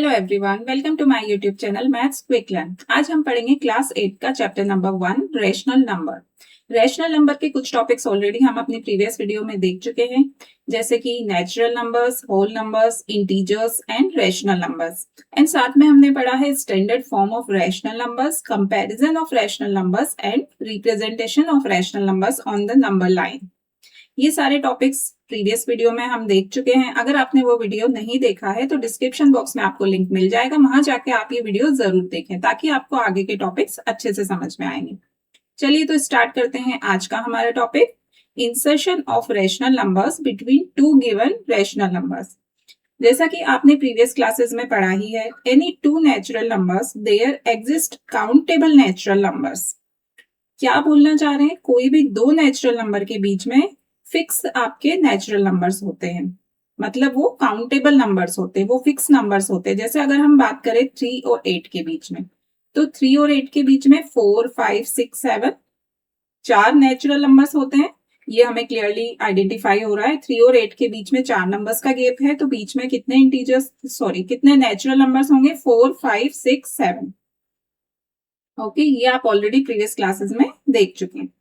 Hello everyone, welcome to my YouTube channel maths quick learn. आज हम पढ़ेंगे class 8 का chapter number 1 rational number. Rational number के कुछ टॉपिक्स ऑलरेडी हम अपनी प्रीवियस वीडियो में देख चुके हैं, जैसे कि natural numbers, whole numbers, integers and rational numbers. And साथ में हमने पढ़ा है standard form of rational numbers, comparison of rational numbers and representation of rational numbers on the number line. ये सारे टॉपिक्स प्रीवियस वीडियो में हम देख चुके हैं। अगर आपने वो वीडियो नहीं देखा है तो डिस्क्रिप्शन बॉक्स में आपको लिंक मिल जाएगा, वहां जाके आप ये वीडियो जरूर देखें ताकि आपको आगे के टॉपिक्स अच्छे से समझ में आएंगे। चलिए तो स्टार्ट करते हैं आज का हमारा topic, insertion of rational numbers between two given rational numbers. जैसा कि आपने प्रीवियस क्लासेस में पढ़ा ही है, any two natural numbers there exist countable natural numbers. क्या बोलना चाह रहे हैं, कोई भी दो नेचुरल नंबर के बीच में फिक्स आपके नेचुरल नंबर्स होते हैं, मतलब वो काउंटेबल नंबर्स होते हैं, वो फिक्स नंबर्स होते हैं। जैसे अगर हम बात करें 3 और 8 के बीच में, तो 3 और 8 के बीच में 4, 5, 6, 7 चार नेचुरल नंबर्स होते हैं। ये हमें क्लियरली आइडेंटिफाई हो रहा है। 3 और 8 के बीच में 4 नंबर्स का गैप है, तो बीच में कितने नेचुरल नंबर्स होंगे? 4, 5, 6, 7। ओके, ये आप ऑलरेडी प्रीवियस क्लासेस में देख चुके हैं।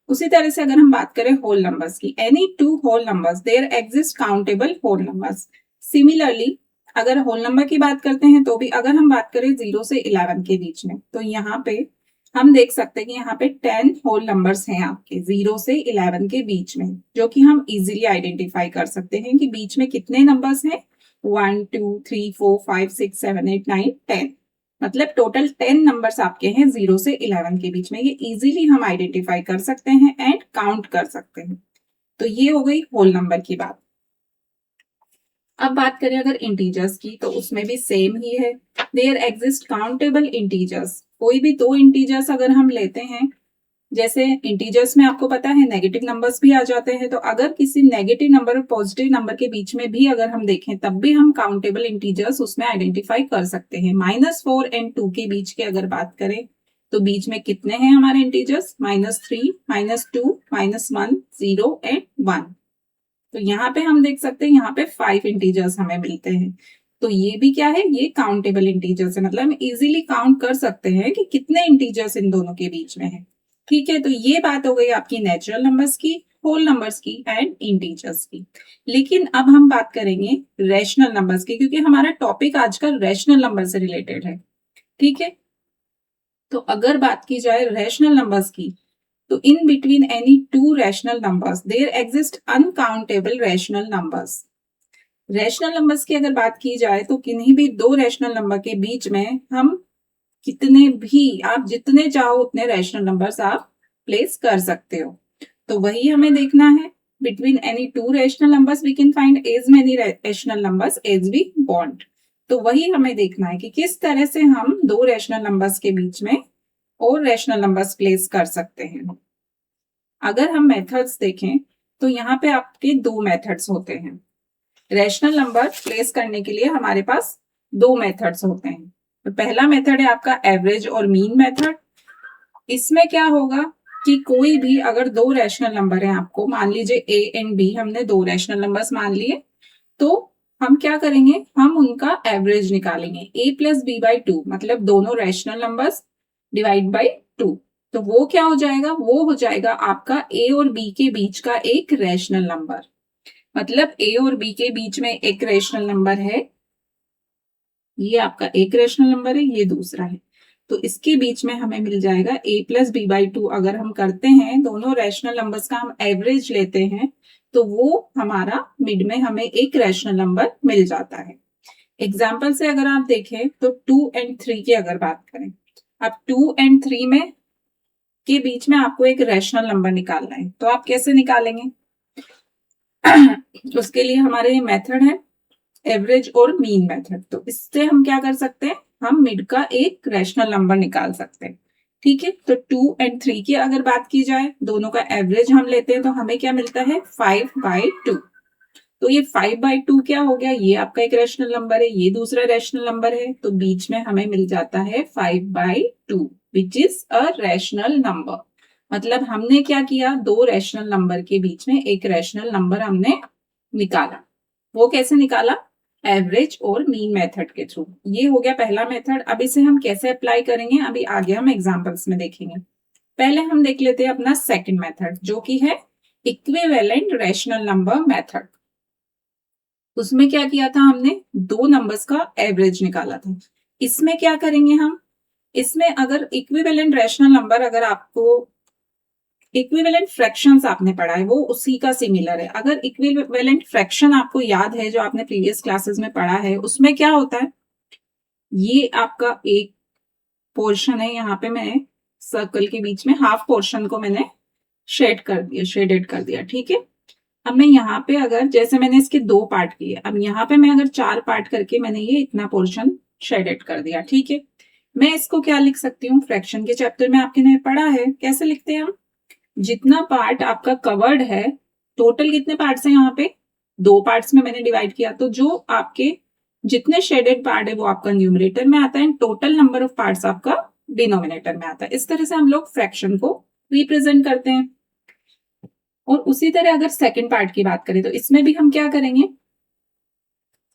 उसी तरह से अगर हम बात करें होल नंबर्स की, any two whole numbers there exist countable whole numbers. Similarly अगर होल नंबर की बात करते हैं तो भी अगर हम बात करें 0 से 11 के बीच में, तो यहाँ पे हम देख सकते हैं कि यहाँ पे 10 होल नंबर्स हैं आपके 0 से 11 के बीच में, जो कि हम इजीली आइडेंटिफाई कर सकते हैं कि बीच में कितने नंबर्स हैं। 1, 2, 3, 4, 5, 6, 7, 8, 9, 10, मतलब टोटल 10 नंबर्स आपके हैं 0 से 11 के बीच में। ये इजीली हम आइडेंटिफाई कर सकते हैं एंड काउंट कर सकते हैं। तो ये हो गई होल नंबर की बात। अब बात करें अगर इंटीजर्स की, तो उसमें भी सेम ही है। There exist countable integers. कोई भी दो इंटीजर्स अगर हम लेते हैं, जैसे इंटीजर्स में आपको पता है नेगेटिव नंबर्स भी आ जाते हैं, तो अगर किसी नेगेटिव नंबर और पॉजिटिव नंबर के बीच में भी अगर हम देखें तब भी हम काउंटेबल इंटीजर्स उसमें आइडेंटिफाई कर सकते हैं। -4 एंड 2 के बीच के अगर बात करें तो बीच में कितने हैं हमारे इंटीजर्स? -3, -2, -1, 0 एंड 1। तो यहाँ पे हम देख सकते हैं यहाँ पे 5 इंटीजर्स हमें मिलते हैं। तो ये भी क्या है? ये काउंटेबल इंटीजर्स है, मतलब हम इजीली काउंट कर सकते हैं कि कितने इंटीजर्स इन दोनों के बीच में है। ठीक है, तो ये बात हो गई आपकी नेचुरल नंबर्स की, होल नंबर्स की एंड इंटीजर्स की। लेकिन अब हम बात करेंगे रेशनल नंबर्स की, क्योंकि हमारा टॉपिक आजकल रेशनल नंबर से रिलेटेड है। ठीक है, तो अगर बात की जाए रेशनल नंबर्स की, तो in between any two rational numbers there exist uncountable rational numbers. Rational numbers की अगर बात की जाए तो किन्हीं भी दो रेशनल नंबर के बीच में हम कितने भी, आप जितने चाहो उतने रेशनल नंबर्स आप प्लेस कर सकते हो। तो वही हमें देखना है, between any two rational numbers we can find as many rational numbers as we want. तो वही हमें देखना है कि किस तरह से हम दो रेशनल नंबर्स के बीच में और रेशनल नंबर्स प्लेस कर सकते हैं। अगर हम मेथड्स देखें तो यहाँ पे आपके दो मेथड्स होते हैं। रेशनल नंबर प्लेस करने के लिए हमारे पास दो मेथड्स होते हैं। तो पहला मेथड है आपका एवरेज और मीन मेथड। इसमें क्या होगा कि कोई भी अगर दो रैशनल नंबर है, आपको मान लीजिए ए एंड बी, हमने दो रैशनल नंबर्स मान लिए, तो हम क्या करेंगे, हम उनका एवरेज निकालेंगे। a प्लस बी बाई 2, मतलब दोनों रैशनल नंबर्स डिवाइड बाई 2। तो वो क्या हो जाएगा? वो हो जाएगा आपका a और b के बीच का एक रैशनल नंबर। मतलब a और b के बीच में एक रैशनल नंबर है, ये आपका एक रैशनल नंबर है, ये दूसरा है। तो इसके बीच में हमें मिल जाएगा a प्लस बी बाई 2। अगर हम करते हैं दोनों रैशनल नंबर्स का हम एवरेज लेते हैं तो वो हमारा मिड में हमें एक रैशनल नंबर मिल जाता है। एग्जाम्पल से अगर आप देखें तो 2 एंड 3 की अगर बात करें, अब 2 एंड 3 में के बीच में आपको एक रैशनल नंबर निकालना है, तो आप कैसे निकालेंगे? उसके लिए हमारे मेथड है एवरेज और मीन मेथड। तो इससे हम क्या कर सकते हैं, हम मिड का एक रैशनल नंबर निकाल सकते हैं। ठीक है, तो 2 एंड 3 की अगर बात की जाए, दोनों का एवरेज हम लेते हैं तो हमें क्या मिलता है? 5/2। तो ये 5/2 क्या हो गया? ये आपका एक रैशनल नंबर है, ये दूसरा रैशनल नंबर है, तो बीच में हमें मिल जाता है 5/2 which is a rational number. मतलब हमने क्या किया, दो रैशनल नंबर के बीच में एक रैशनल नंबर हमने निकाला। वो कैसे निकाला? एवरेज और मीन मेथड के थ्रू। ये हो गया पहला मेथड। अब इसे हम कैसे अप्लाई करेंगे अभी आगे हम एग्जांपल्स में देखेंगे। पहले हम देख लेते हैं अपना सेकंड मेथड जो कि है इक्विवेलेंट रैशनल नंबर मेथड। उसमें क्या किया था हमने, दो नंबर्स का एवरेज निकाला था। इसमें क्या करेंगे हम, इसमें अगर इक्विवेलेंट रैशनल नंबर, अगर आपको इक्विवेलेंट फ्रैक्शंस आपने पढ़ा है वो उसी का सिमिलर है। अगर इक्विवेलेंट फ्रैक्शन आपको याद है जो आपने प्रीवियस क्लासेस में पढ़ा है, उसमें क्या होता है, ये आपका एक पोर्शन है, यहाँ पे मैंने सर्कल के बीच में हाफ पोर्शन को मैंने शेडेड कर दिया, ठीक है। अब मैं यहाँ पे अगर, जैसे मैंने इसके दो पार्ट किए, अब यहाँ पे मैं अगर चार पार्ट करके मैंने ये इतना पोर्शन शेडेड कर दिया, ठीक है। मैं इसको क्या लिख सकती हूँ, फ्रैक्शन के चैप्टर में आपने पढ़ा है, कैसे लिखते हैं हम, जितना पार्ट आपका कवर्ड है, टोटल कितने पार्ट्स हैं यहाँ पे, दो पार्ट्स में मैंने डिवाइड किया, तो जो आपके जितने शेडेड पार्ट है वो आपका न्यूमरेटर में आता है, टोटल नंबर ऑफ पार्ट्स आपका डिनोमिनेटर में आता है। इस तरह से हम लोग फ्रैक्शन को रिप्रेजेंट करते हैं। और उसी तरह अगर सेकंड पार्ट की बात करें तो इसमें भी हम क्या करेंगे,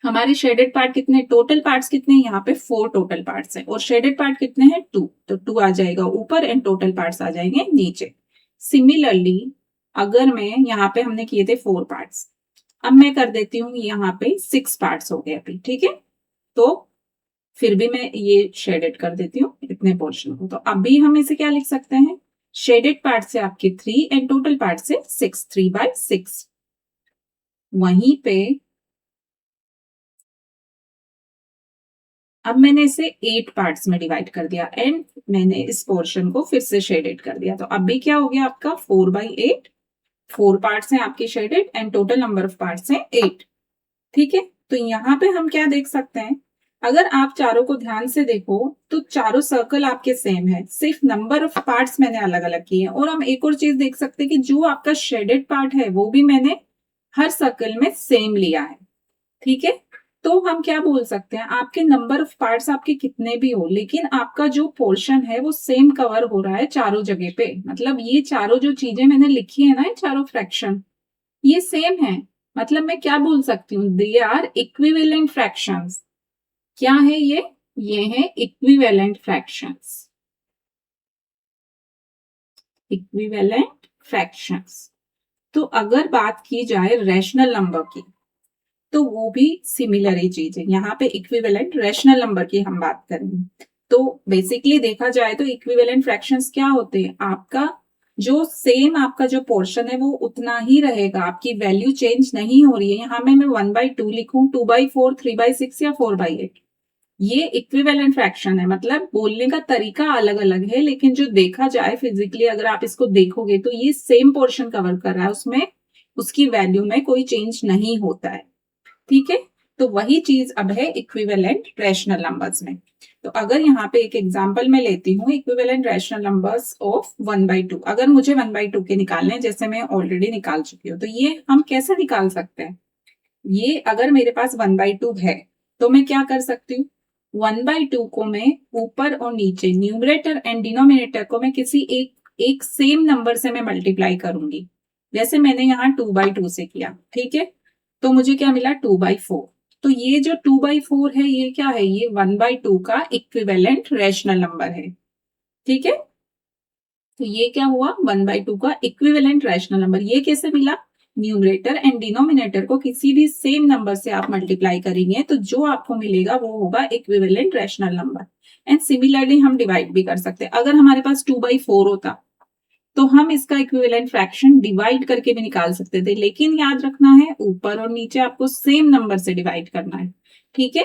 हमारे शेडेड पार्ट कितने, टोटल पार्ट्स कितने, यहाँ पे 4 टोटल पार्ट्स हैं और शेडेड पार्ट कितने हैं 2, तो 2 आ जाएगा ऊपर एंड टोटल पार्ट्स आ जाएंगे नीचे। सिमिलरली अगर मैं यहाँ पे हमने किए थे 4 पार्ट्स, अब मैं कर देती हूँ यहाँ पे 6 पार्ट्स हो गए अभी, ठीक है। तो फिर भी मैं ये शेडेड कर देती हूँ इतने पोर्शन को, तो अभी हम इसे क्या लिख सकते हैं, शेडेड पार्ट से आपके 3 एंड टोटल पार्ट से 6, 3/6। वहीं पे अब मैंने इसे 8 पार्ट्स में डिवाइड कर दिया एंड मैंने इस पोर्शन को फिर से शेडेड कर दिया, तो अभी क्या हो गया आपका 4/8, 4 पार्ट्स हैं आपके shaded and total number of parts हैं 8, ठीक है। तो यहाँ पे हम क्या देख सकते हैं, अगर आप चारों को ध्यान से देखो तो चारों सर्कल आपके सेम है, सिर्फ नंबर ऑफ पार्ट्स मैंने अलग अलग किए हैं। और हम एक और चीज देख सकते हैं कि जो आपका शेडेड पार्ट है वो भी मैंने हर सर्कल में सेम लिया है, ठीक है। तो हम क्या बोल सकते हैं, आपके नंबर ऑफ पार्ट्स आपके कितने भी हो, लेकिन आपका जो पोर्शन है वो सेम कवर हो रहा है चारों जगह पे। मतलब ये चारों जो चीजें मैंने लिखी है ना, ये चारों फ्रैक्शन ये सेम है। मतलब मैं क्या बोल सकती हूँ, दे आर इक्विवेलेंट फ्रैक्शंस। क्या है ये है इक्विवेलेंट फ्रैक्शंस, इक्विवेलेंट फ्रैक्शंस। तो अगर बात की जाए रैशनल नंबर की तो वो भी सिमिलर ही चीज है। यहाँ पे इक्विवेलेंट रैशनल नंबर की हम बात करेंगे तो बेसिकली देखा जाए तो इक्विवेलेंट फ्रैक्शंस क्या होते हैं, आपका जो सेम आपका जो पोर्शन है वो उतना ही रहेगा, आपकी वैल्यू चेंज नहीं हो रही है। यहाँ में मैं 1/2 लिखूं, 2/4, 3/6 या 4/8, ये इक्विवेलेंट फ्रैक्शन है। मतलब बोलने का तरीका अलग अलग है, लेकिन जो देखा जाए फिजिकली अगर आप इसको देखोगे तो ये सेम पोर्शन कवर कर रहा है, उसमें उसकी वैल्यू में कोई चेंज नहीं होता है, ठीक है। तो वही चीज अब है इक्विवेलेंट रैशनल नंबर्स में। तो अगर यहाँ पे एक एग्जांपल मैं लेती हूँ, इक्विवेलेंट रैशनल नंबर्स ऑफ 1/2, अगर मुझे 1/2 के निकालने हैं, जैसे मैं ऑलरेडी निकाल चुकी हूँ, तो ये हम कैसे निकाल सकते हैं, ये अगर मेरे पास 1/2 है तो मैं क्या कर सकती हूँ, 1/2 को मैं ऊपर और नीचे न्यूमरेटर एंड डिनोमिनेटर को मैं किसी एक सेम नंबर से मैं मल्टीप्लाई करूंगी। जैसे मैंने यहाँ 2/2 से किया, ठीक है, तो मुझे क्या मिला 2/4। तो ये जो 2/4 है ये क्या है, ये 1/2 का इक्विवेलेंट रैशनल नंबर है, ठीक है। तो ये क्या हुआ, 1/2 का इक्विवेलेंट रैशनल नंबर। ये कैसे मिला, न्यूमरेटर एंड डिनोमिनेटर को किसी भी सेम नंबर से आप मल्टीप्लाई करेंगे तो जो आपको मिलेगा वो होगा equivalent rational number. And similarly हम डिवाइड भी कर सकते हैं, अगर हमारे पास 2/4 होता तो हम इसका इक्विवेलेंट फ्रैक्शन डिवाइड करके भी निकाल सकते थे, लेकिन याद रखना है ऊपर और नीचे आपको सेम नंबर से डिवाइड करना है, ठीक है।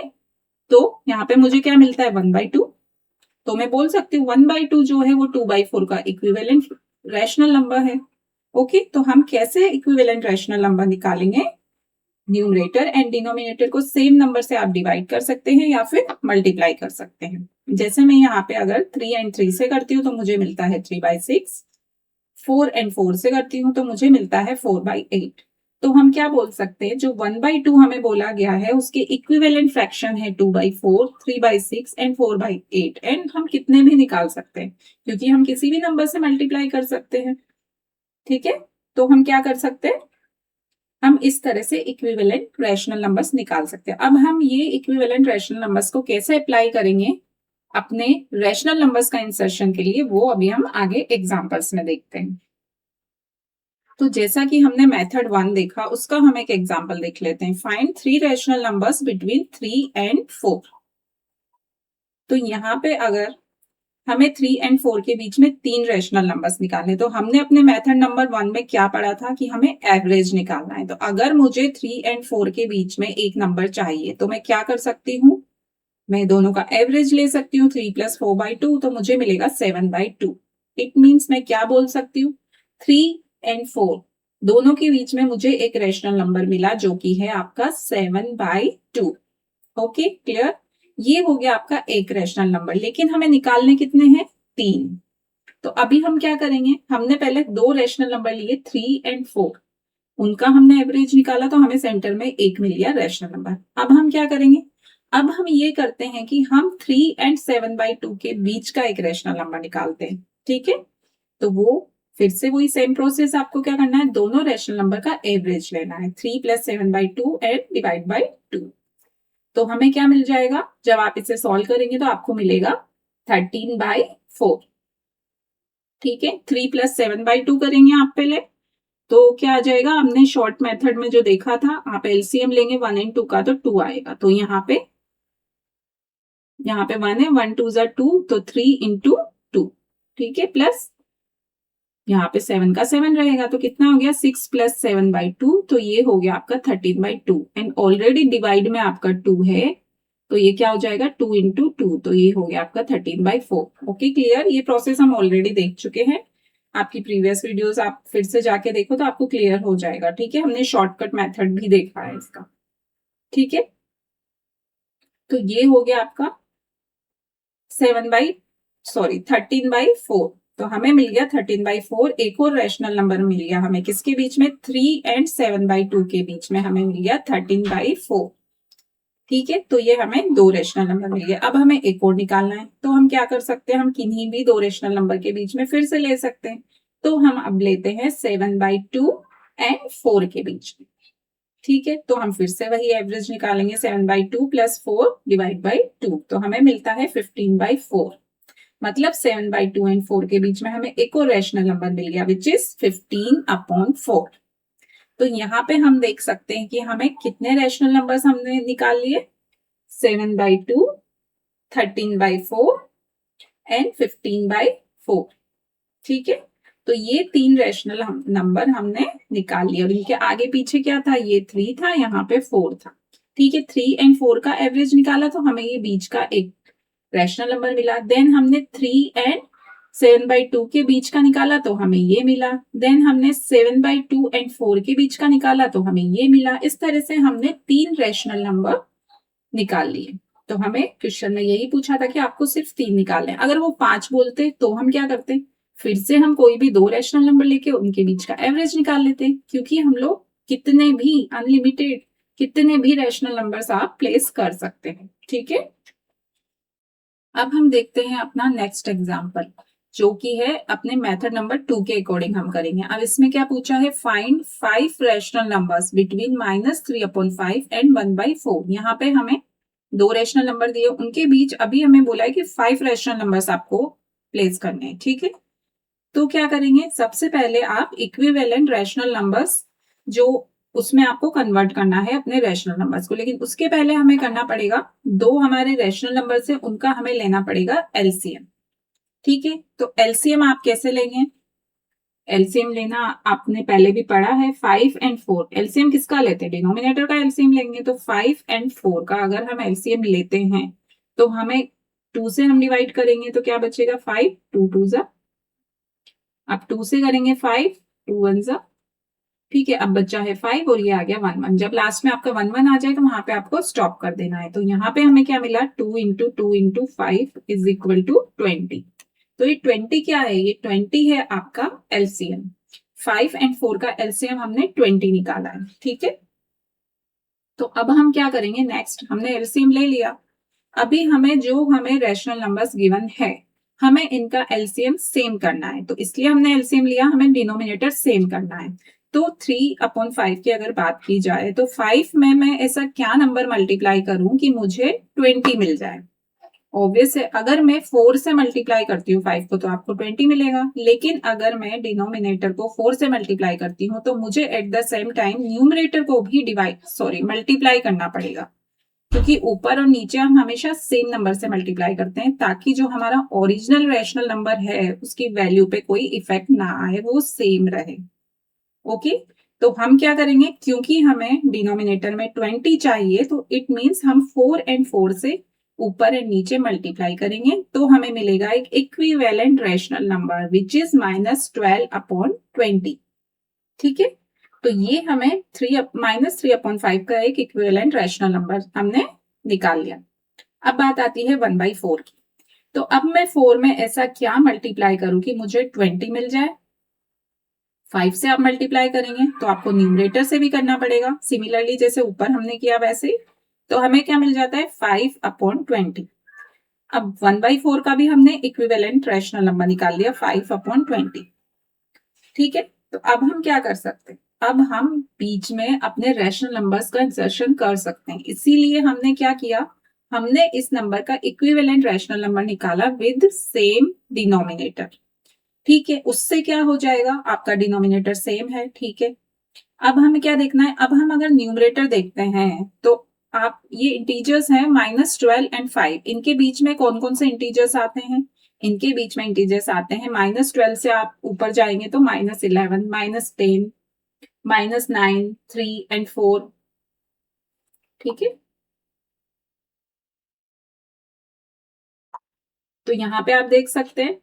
तो यहाँ पे मुझे क्या मिलता है 1/2, तो मैं बोल सकती हूँ 1/2 जो है वो 2/4 का इक्विवेलेंट रैशनल नंबर है। ओके, तो हम कैसे इक्विवेलेंट रैशनल नंबर निकालेंगे, न्यूमरेटर एंड डिनोमिनेटर को सेम नंबर से आप डिवाइड कर सकते हैं या फिर मल्टीप्लाई कर सकते हैं। जैसे मैं यहाँ पे अगर 3 एंड 3 से करती हूँ तो मुझे मिलता है 3/6, 4 एंड 4 से करती हूँ तो मुझे मिलता है 4/8। तो हम क्या बोल सकते हैं, जो 1/2 हमें बोला गया है उसके इक्विवेलेंट फ्रैक्शन है 2/4, 3/6 एंड 4/8। एंड हम कितने भी निकाल सकते हैं क्योंकि हम किसी भी नंबर से मल्टीप्लाई कर सकते हैं, ठीक है। तो हम क्या कर सकते हैं, हम इस तरह से इक्विवेलेंट रैशनल नंबर्स निकाल सकते हैं। अब हम ये इक्विवेलेंट रैशनल नंबर्स को कैसे अप्लाई करेंगे अपने रैशनल नंबर्स का इंसर्शन के लिए, वो अभी हम आगे एग्जांपल्स में देखते हैं। तो जैसा कि हमने मेथड 1 देखा, उसका हम एक एग्जांपल देख लेते हैं। Find 3 rational numbers between 3 and 4। तो यहाँ पे अगर हमें 3 एंड 4 के बीच में 3 रैशनल नंबर्स निकालने, तो हमने अपने मेथड नंबर 1 में क्या पढ़ा था कि हमें एवरेज निकालना है। तो अगर मुझे 3 एंड 4 के बीच में एक नंबर चाहिए तो मैं क्या कर सकती हूँ, मैं दोनों का एवरेज ले सकती हूँ। 3 + 4/2 तो मुझे मिलेगा 7/2। इट मीन्स मैं क्या बोल सकती हूँ, 3 एंड 4 दोनों के बीच में मुझे एक रैशनल नंबर मिला जो कि है आपका 7/2। Okay, clear. ये हो गया आपका एक रैशनल नंबर, लेकिन हमें निकालने कितने हैं, 3। तो अभी हम क्या करेंगे, हमने पहले 2 रैशनल नंबर लिए 3 एंड 4, उनका हमने एवरेज निकाला तो हमें सेंटर में 1 मिल गया रैशनल नंबर। अब हम क्या करेंगे, अब हम ये करते हैं कि हम 3 एंड 7/2 के बीच का एक रैशनल नंबर निकालते हैं। ठीक है, तो वो फिर से वही सेम प्रोसेस, आपको क्या करना है, दोनों रैशनल नंबर का एवरेज लेना है। 3 + 7/2 एंड डिवाइड बाई 2। तो हमें क्या मिल जाएगा, जब आप इसे सॉल्व करेंगे तो आपको मिलेगा 13/4। ठीक है, 3 + 7/2 करेंगे आप पहले, तो क्या आ जाएगा, हमने शॉर्ट मेथड में जो देखा था, आप एलसीएम लेंगे 1 एंड 2 का तो 2 आएगा। तो यहाँ पे 1 है, 1 2 = 2, तो 3 × 2। ठीक है, प्लस यहाँ पे 7 का 7 रहेगा, तो कितना हो गया, 6 + 7/2, तो ये हो गया आपका 13/2। एंड ऑलरेडी डिवाइड में आपका 2 है, तो ये क्या हो जाएगा, 2 × 2, तो ये हो गया आपका 13/4। Okay, clear. ये प्रोसेस हम ऑलरेडी देख चुके हैं, आपकी प्रीवियस वीडियोस आप फिर से जाके देखो तो आपको क्लियर हो जाएगा। ठीक है, हमने शॉर्टकट मेथड भी देखा है इसका। ठीक है, तो ये हो गया आपका 13/4, तो हमें मिल गया 13/4। एक और रैशनल नंबर मिल गया हमें, किसके बीच में, 3 एंड 7/2 के बीच में हमें मिल गया 13/4। ठीक है, तो ये हमें 2 रैशनल नंबर मिल गए। अब हमें एक और निकालना है, तो हम क्या कर सकते हैं, हम किन्हीं भी 2 रैशनल नंबर के बीच में फिर से ले सकते हैं। तो हम अब लेते हैं 7/2 एंड 4 के बीच में। ठीक है, तो हम फिर से वही एवरेज निकालेंगे, 7/2 + 4 डिवाइड बाई 2, तो हमें मिलता है 15/4। मतलब 7/2 एंड 4 के बीच में हमें एक और रैशनल नंबर मिल गया, विच इज 15/4। तो यहाँ पे हम देख सकते हैं कि हमें कितने रैशनल नंबर्स हमने निकाल लिए, 7/2, 13/4 एंड 15/4। ठीक है, तो ये 3 रैशनल नंबर हमने निकाल लिए, और इनके आगे पीछे क्या था, ये 3 था, यहाँ पे 4 था। ठीक है, 3 एंड 4 का एवरेज निकाला तो हमें ये बीच का एक रैशनल नंबर मिला। देन हमने 3 एंड 7/2 के बीच का निकाला तो हमें ये मिला। देन हमने 7/2 एंड 4 के बीच का निकाला तो हमें ये मिला। इस तरह से हमने 3 रैशनल नंबर निकाल लिए। तो हमें क्वेश्चन में यही पूछा था कि आपको सिर्फ 3 निकालने हैं। अगर वो 5 बोलते तो हम क्या करते, फिर से हम कोई भी 2 रैशनल नंबर लेके उनके बीच का एवरेज निकाल लेते, क्योंकि हम लोग कितने भी अनलिमिटेड कितने भी रैशनल नंबर्स आप प्लेस कर सकते हैं। ठीक है, अब हम देखते हैं अपना नेक्स्ट एग्जाम्पल, जो कि है अपने मेथड नंबर 2 के अकॉर्डिंग हम करेंगे। अब इसमें क्या पूछा है, find 5 rational numbers between -3/5 and 1/4। यहाँ पे हमें 2 रैशनल नंबर दिए, उनके बीच अभी हमें बोला है कि 5 रैशनल नंबर्स आपको प्लेस करने हैं। ठीक है, तो क्या करेंगे, सबसे पहले आप इक्विवेलेंट रैशनल नंबर्स जो उसमें आपको कन्वर्ट करना है अपने रैशनल नंबर्स को, लेकिन उसके पहले हमें करना पड़ेगा, 2 हमारे रैशनल नंबर्स है उनका हमें लेना पड़ेगा एलसीएम। ठीक है, तो एलसीएम आप कैसे लेंगे, एलसीएम लेना आपने पहले भी पढ़ा है, 5 एंड 4। एलसीएम किसका लेते हैं, डिनोमिनेटर का एलसीएम लेंगे। तो 5 एंड 4 का अगर हम एलसीएम लेते हैं तो हमें 2 से हम डिवाइड करेंगे तो क्या बचेगा, 5, 2 2 जा, अब 2 से करेंगे 5, 2 1 जा। ठीक है, अब बच्चा है 5 और ये आ गया 1 1। जब लास्ट में आपका 1 1 आ जाए तो वहां पे आपको स्टॉप कर देना है। तो यहाँ पे हमें क्या मिला, 2 × 2 × 5 इज इक्वल टू 20। तो ये 20 क्या है, ये 20 है आपका एलसीएम। 5 एंड 4 का एलसीएम हमने 20 निकाला है। ठीक है, तो अब हम क्या करेंगे, नेक्स्ट हमने एलसीएम ले लिया, अभी हमें रैशनल नंबर्स गिवन है, हमें इनका एलसीएम सेम करना है। तो इसलिए हमने एलसीएम लिया, हमें डिनोमिनेटर सेम करना है। तो 3/5 की अगर बात की जाए तो 5 में मैं ऐसा क्या नंबर मल्टीप्लाई करूं कि मुझे 20 मिल जाए। ऑब्वियस है, अगर मैं 4 से मल्टीप्लाई करती हूँ 5 को तो आपको 20 मिलेगा, लेकिन अगर मैं डिनोमिनेटर को 4 से मल्टीप्लाई करती हूँ तो मुझे at the same time numerator को भी मल्टीप्लाई करना पड़ेगा, क्योंकि ऊपर और नीचे हम हमेशा सेम नंबर से मल्टीप्लाई करते हैं ताकि जो हमारा ओरिजिनल रैशनल नंबर है उसकी वैल्यू पे कोई इफेक्ट ना आए, वो सेम रहे। ओके, तो हम क्या करेंगे, क्योंकि हमें डिनोमिनेटर में 20 चाहिए तो इट मींस हम 4 एंड 4 से ऊपर एंड नीचे मल्टीप्लाई करेंगे तो हमें मिलेगा एक equivalent rational number which is -12/20। ठीक है, तो ये हमें -3/5 का एक इक्विवेलेंट रैशनल नंबर हमने निकाल लिया। अब बात आती है 1/4 की। तो अब मैं 4 में ऐसा क्या मल्टीप्लाई करूं कि मुझे 20 मिल जाए। 5 से आप मल्टीप्लाई करेंगे तो आपको न्यूमरेटर से भी करना पड़ेगा, सिमिलरली जैसे ऊपर हमने किया वैसे। तो हमें क्या मिल जाता है 5/20। अब 1/4 का भी हमने इक्विवेलेंट रैशनल नंबर निकाल लिया 5/20। ठीक है, तो अब हम क्या कर सकते हैं, अब हम बीच में अपने रैशनल नंबर्स का इंसर्शन कर सकते हैं। इसीलिए हमने क्या किया, हमने इस नंबर का इक्विवेलेंट रैशनल नंबर निकाला विद सेम डिनोमिनेटर। ठीक है, उससे क्या हो जाएगा, आपका डिनोमिनेटर सेम है। ठीक है, अब हमें क्या देखना है, अब हम अगर न्यूमरेटर देखते हैं तो आप ये इंटीजर्स हैं -12 एंड 5, इनके बीच में कौन कौन से इंटीजर्स आते हैं, इनके बीच में इंटीजर्स आते हैं -12 से आप ऊपर जाएंगे तो -11, -10, -9, 3 एंड 4। ठीक है, तो यहाँ पे आप देख सकते हैं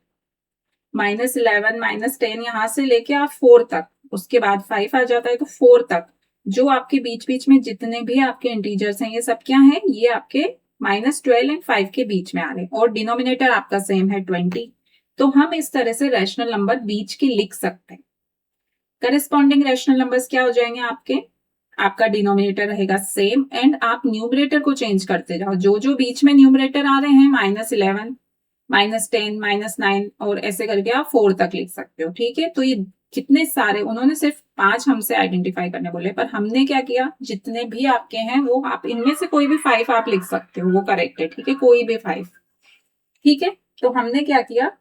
-11, -10 यहाँ से लेके आप 4 तक, उसके बाद 5 आ जाता है तो 4 तक जो आपके बीच बीच में जितने भी आपके इंटीजर्स हैं ये सब क्या है, ये आपके -12 एंड 5 के बीच में आ रहे हैं और डिनोमिनेटर आपका सेम है 20। तो हम इस तरह से रैशनल नंबर बीच के लिख सकते हैं। करस्पॉन्डिंग रैशनल नंबर्स क्या हो जाएंगे आपके, आपका डिनोमिनेटर रहेगा सेम एंड आप न्यूमरेटर को चेंज करते जाओ, जो जो बीच में न्यूमरेटर आ रहे हैं -11, -10, -9 और ऐसे करके आप 4 तक लिख सकते हो। ठीक है, तो ये कितने सारे, उन्होंने सिर्फ 5 हमसे आइडेंटिफाई करने बोले, पर हमने क्या किया, जितने भी आपके हैं वो आप इनमें से कोई भी 5 आप लिख सकते हो, वो करेक्ट है। ठीक है, कोई भी 5। ठीक है, तो हमने क्या किया,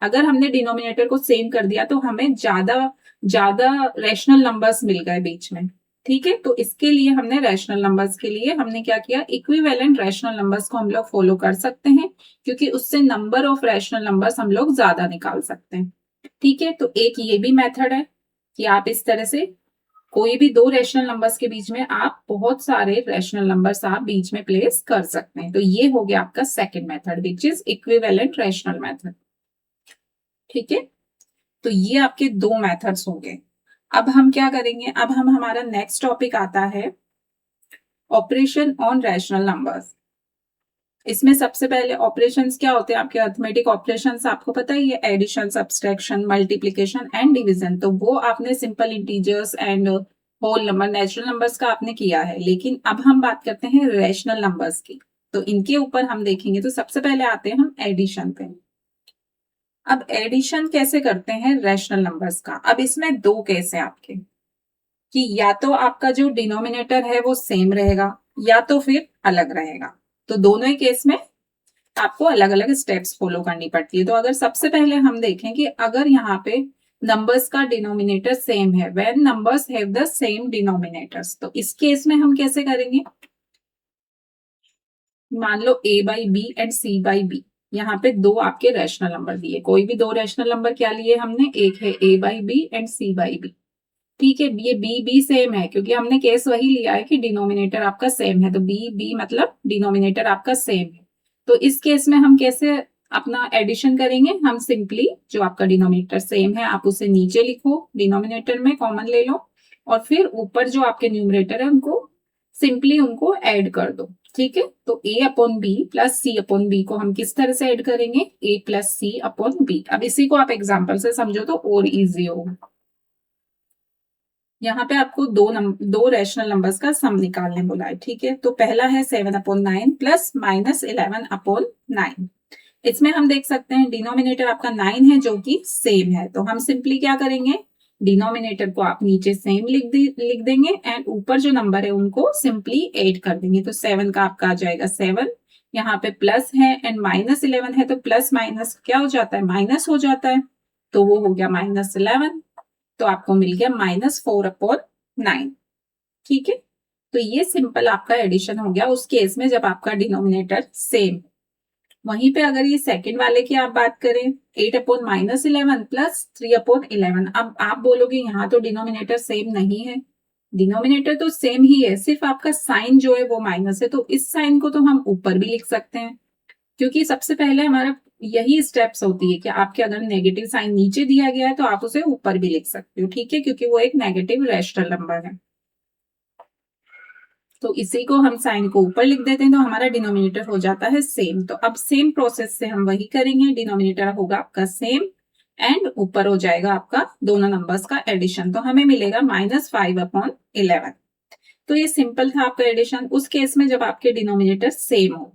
अगर हमने डिनोमिनेटर को सेम कर दिया तो हमें ज्यादा ज्यादा रैशनल नंबर्स मिल गए बीच में। ठीक है, तो इसके लिए हमने रैशनल नंबर्स के लिए हमने क्या किया, इक्विवेलेंट रैशनल नंबर्स को हम लोग फॉलो कर सकते हैं, क्योंकि उससे नंबर ऑफ रैशनल नंबर्स हम लोग ज्यादा निकाल सकते हैं। ठीक है, तो एक ये भी मेथड है कि आप इस तरह से कोई भी दो रैशनल नंबर्स के बीच में आप बहुत सारे रैशनल नंबर्स आप बीच में प्लेस कर सकते हैं। तो ये हो गया आपका second method which is equivalent rational method. ठीक है, तो ये आपके दो मेथड्स होंगे। अब हम क्या करेंगे, अब हम हमारा नेक्स्ट टॉपिक आता है ऑपरेशन ऑन रैशनल नंबर्स। इसमें सबसे पहले ऑपरेशंस क्या होते हैं, आपके अरिथमेटिक ऑपरेशंस आपको पता ही है, addition, subtraction, multiplication and division. तो वो आपने simple integers and whole number, natural numbers का आपने किया है, लेकिन अब हम बात करते हैं रैशनल नंबर्स की। तो इनके ऊपर हम देखेंगे, तो सबसे पहले आते हैं हम एडिशन पे। अब एडिशन कैसे करते हैं रैशनल नंबर्स का, अब इसमें दो केस है आपके, कि या तो आपका जो डिनोमिनेटर है वो सेम रहेगा या तो फिर अलग रहेगा। तो दोनों ही केस में आपको अलग अलग स्टेप्स फॉलो करनी पड़ती है। तो अगर सबसे पहले हम देखें कि अगर यहाँ पे नंबर्स का डिनोमिनेटर सेम है, when numbers have the same denominators, तो इस केस में हम कैसे करेंगे, मान लो a/b एंड c/b, यहाँ पे दो आपके रैशनल नंबर दिए, कोई भी दो रैशनल नंबर क्या लिए हमने, एक है a/b एंड c/b। ठीक है, ये बी बी सेम है क्योंकि हमने केस वही लिया है कि डिनोमिनेटर आपका सेम है, तो बी बी मतलब डिनोमिनेटर आपका सेम है। तो इस केस में हम कैसे अपना एडिशन करेंगे, हम सिंपली जो आपका डिनोमिनेटर सेम है आप उसे नीचे लिखो, डिनोमिनेटर में कॉमन ले लो और फिर ऊपर जो आपके न्यूमरेटर है उनको सिंपली उनको ऐड कर दो। ठीक है, तो a/b प्लस c/b को हम किस तरह से ऐड करेंगे, a प्लस c/b। अब इसी को आप एग्जाम्पल से समझो तो और इजी होगा। यहाँ पे आपको दो रैशनल नंबर्स का सम निकालने बोला है। ठीक है, तो पहला है 7/9 प्लस -11/9। इसमें हम देख सकते हैं डिनोमिनेटर आपका 9 है जो कि सेम है, तो हम सिंपली क्या करेंगे, डिनोमिनेटर को आप नीचे सेम लिख देंगे एंड ऊपर जो नंबर है उनको सिंपली ऐड कर देंगे। तो 7 का आपका आ जाएगा 7, यहाँ पे प्लस है एंड -11 है, तो प्लस माइनस क्या हो जाता है, माइनस हो जाता है, तो वो हो गया -11। तो आपको मिल गया -4/9। ठीक है, तो ये सिंपल आपका एडिशन हो गया उस केस में जब आपका डिनोमिनेटर सेम। वहीं पे अगर ये सेकंड वाले की आप बात करें, 8/-11 प्लस 3/11। अब आप बोलोगे यहाँ तो डिनोमिनेटर सेम नहीं है। डिनोमिनेटर तो सेम ही है, सिर्फ आपका साइन जो है वो माइनस है, तो इस साइन को तो हम ऊपर भी लिख सकते हैं, क्योंकि सबसे पहले हमारा यही स्टेप्स होती है कि आपके अगर नेगेटिव साइन नीचे दिया गया है तो आप उसे ऊपर भी लिख सकते हो। ठीक है, क्योंकि वो एक नेगेटिव रैशनल नंबर है। तो इसी को हम साइन को ऊपर लिख देते हैं तो हमारा डिनोमिनेटर हो जाता है सेम। तो अब सेम प्रोसेस से हम वही करेंगे, डिनोमिनेटर होगा आपका सेम एंड ऊपर हो जाएगा आपका दोनों नंबर्स का एडिशन, तो हमें मिलेगा -5/11। तो ये सिंपल था आपका एडिशन उस केस में जब आपके डिनोमिनेटर सेम हो।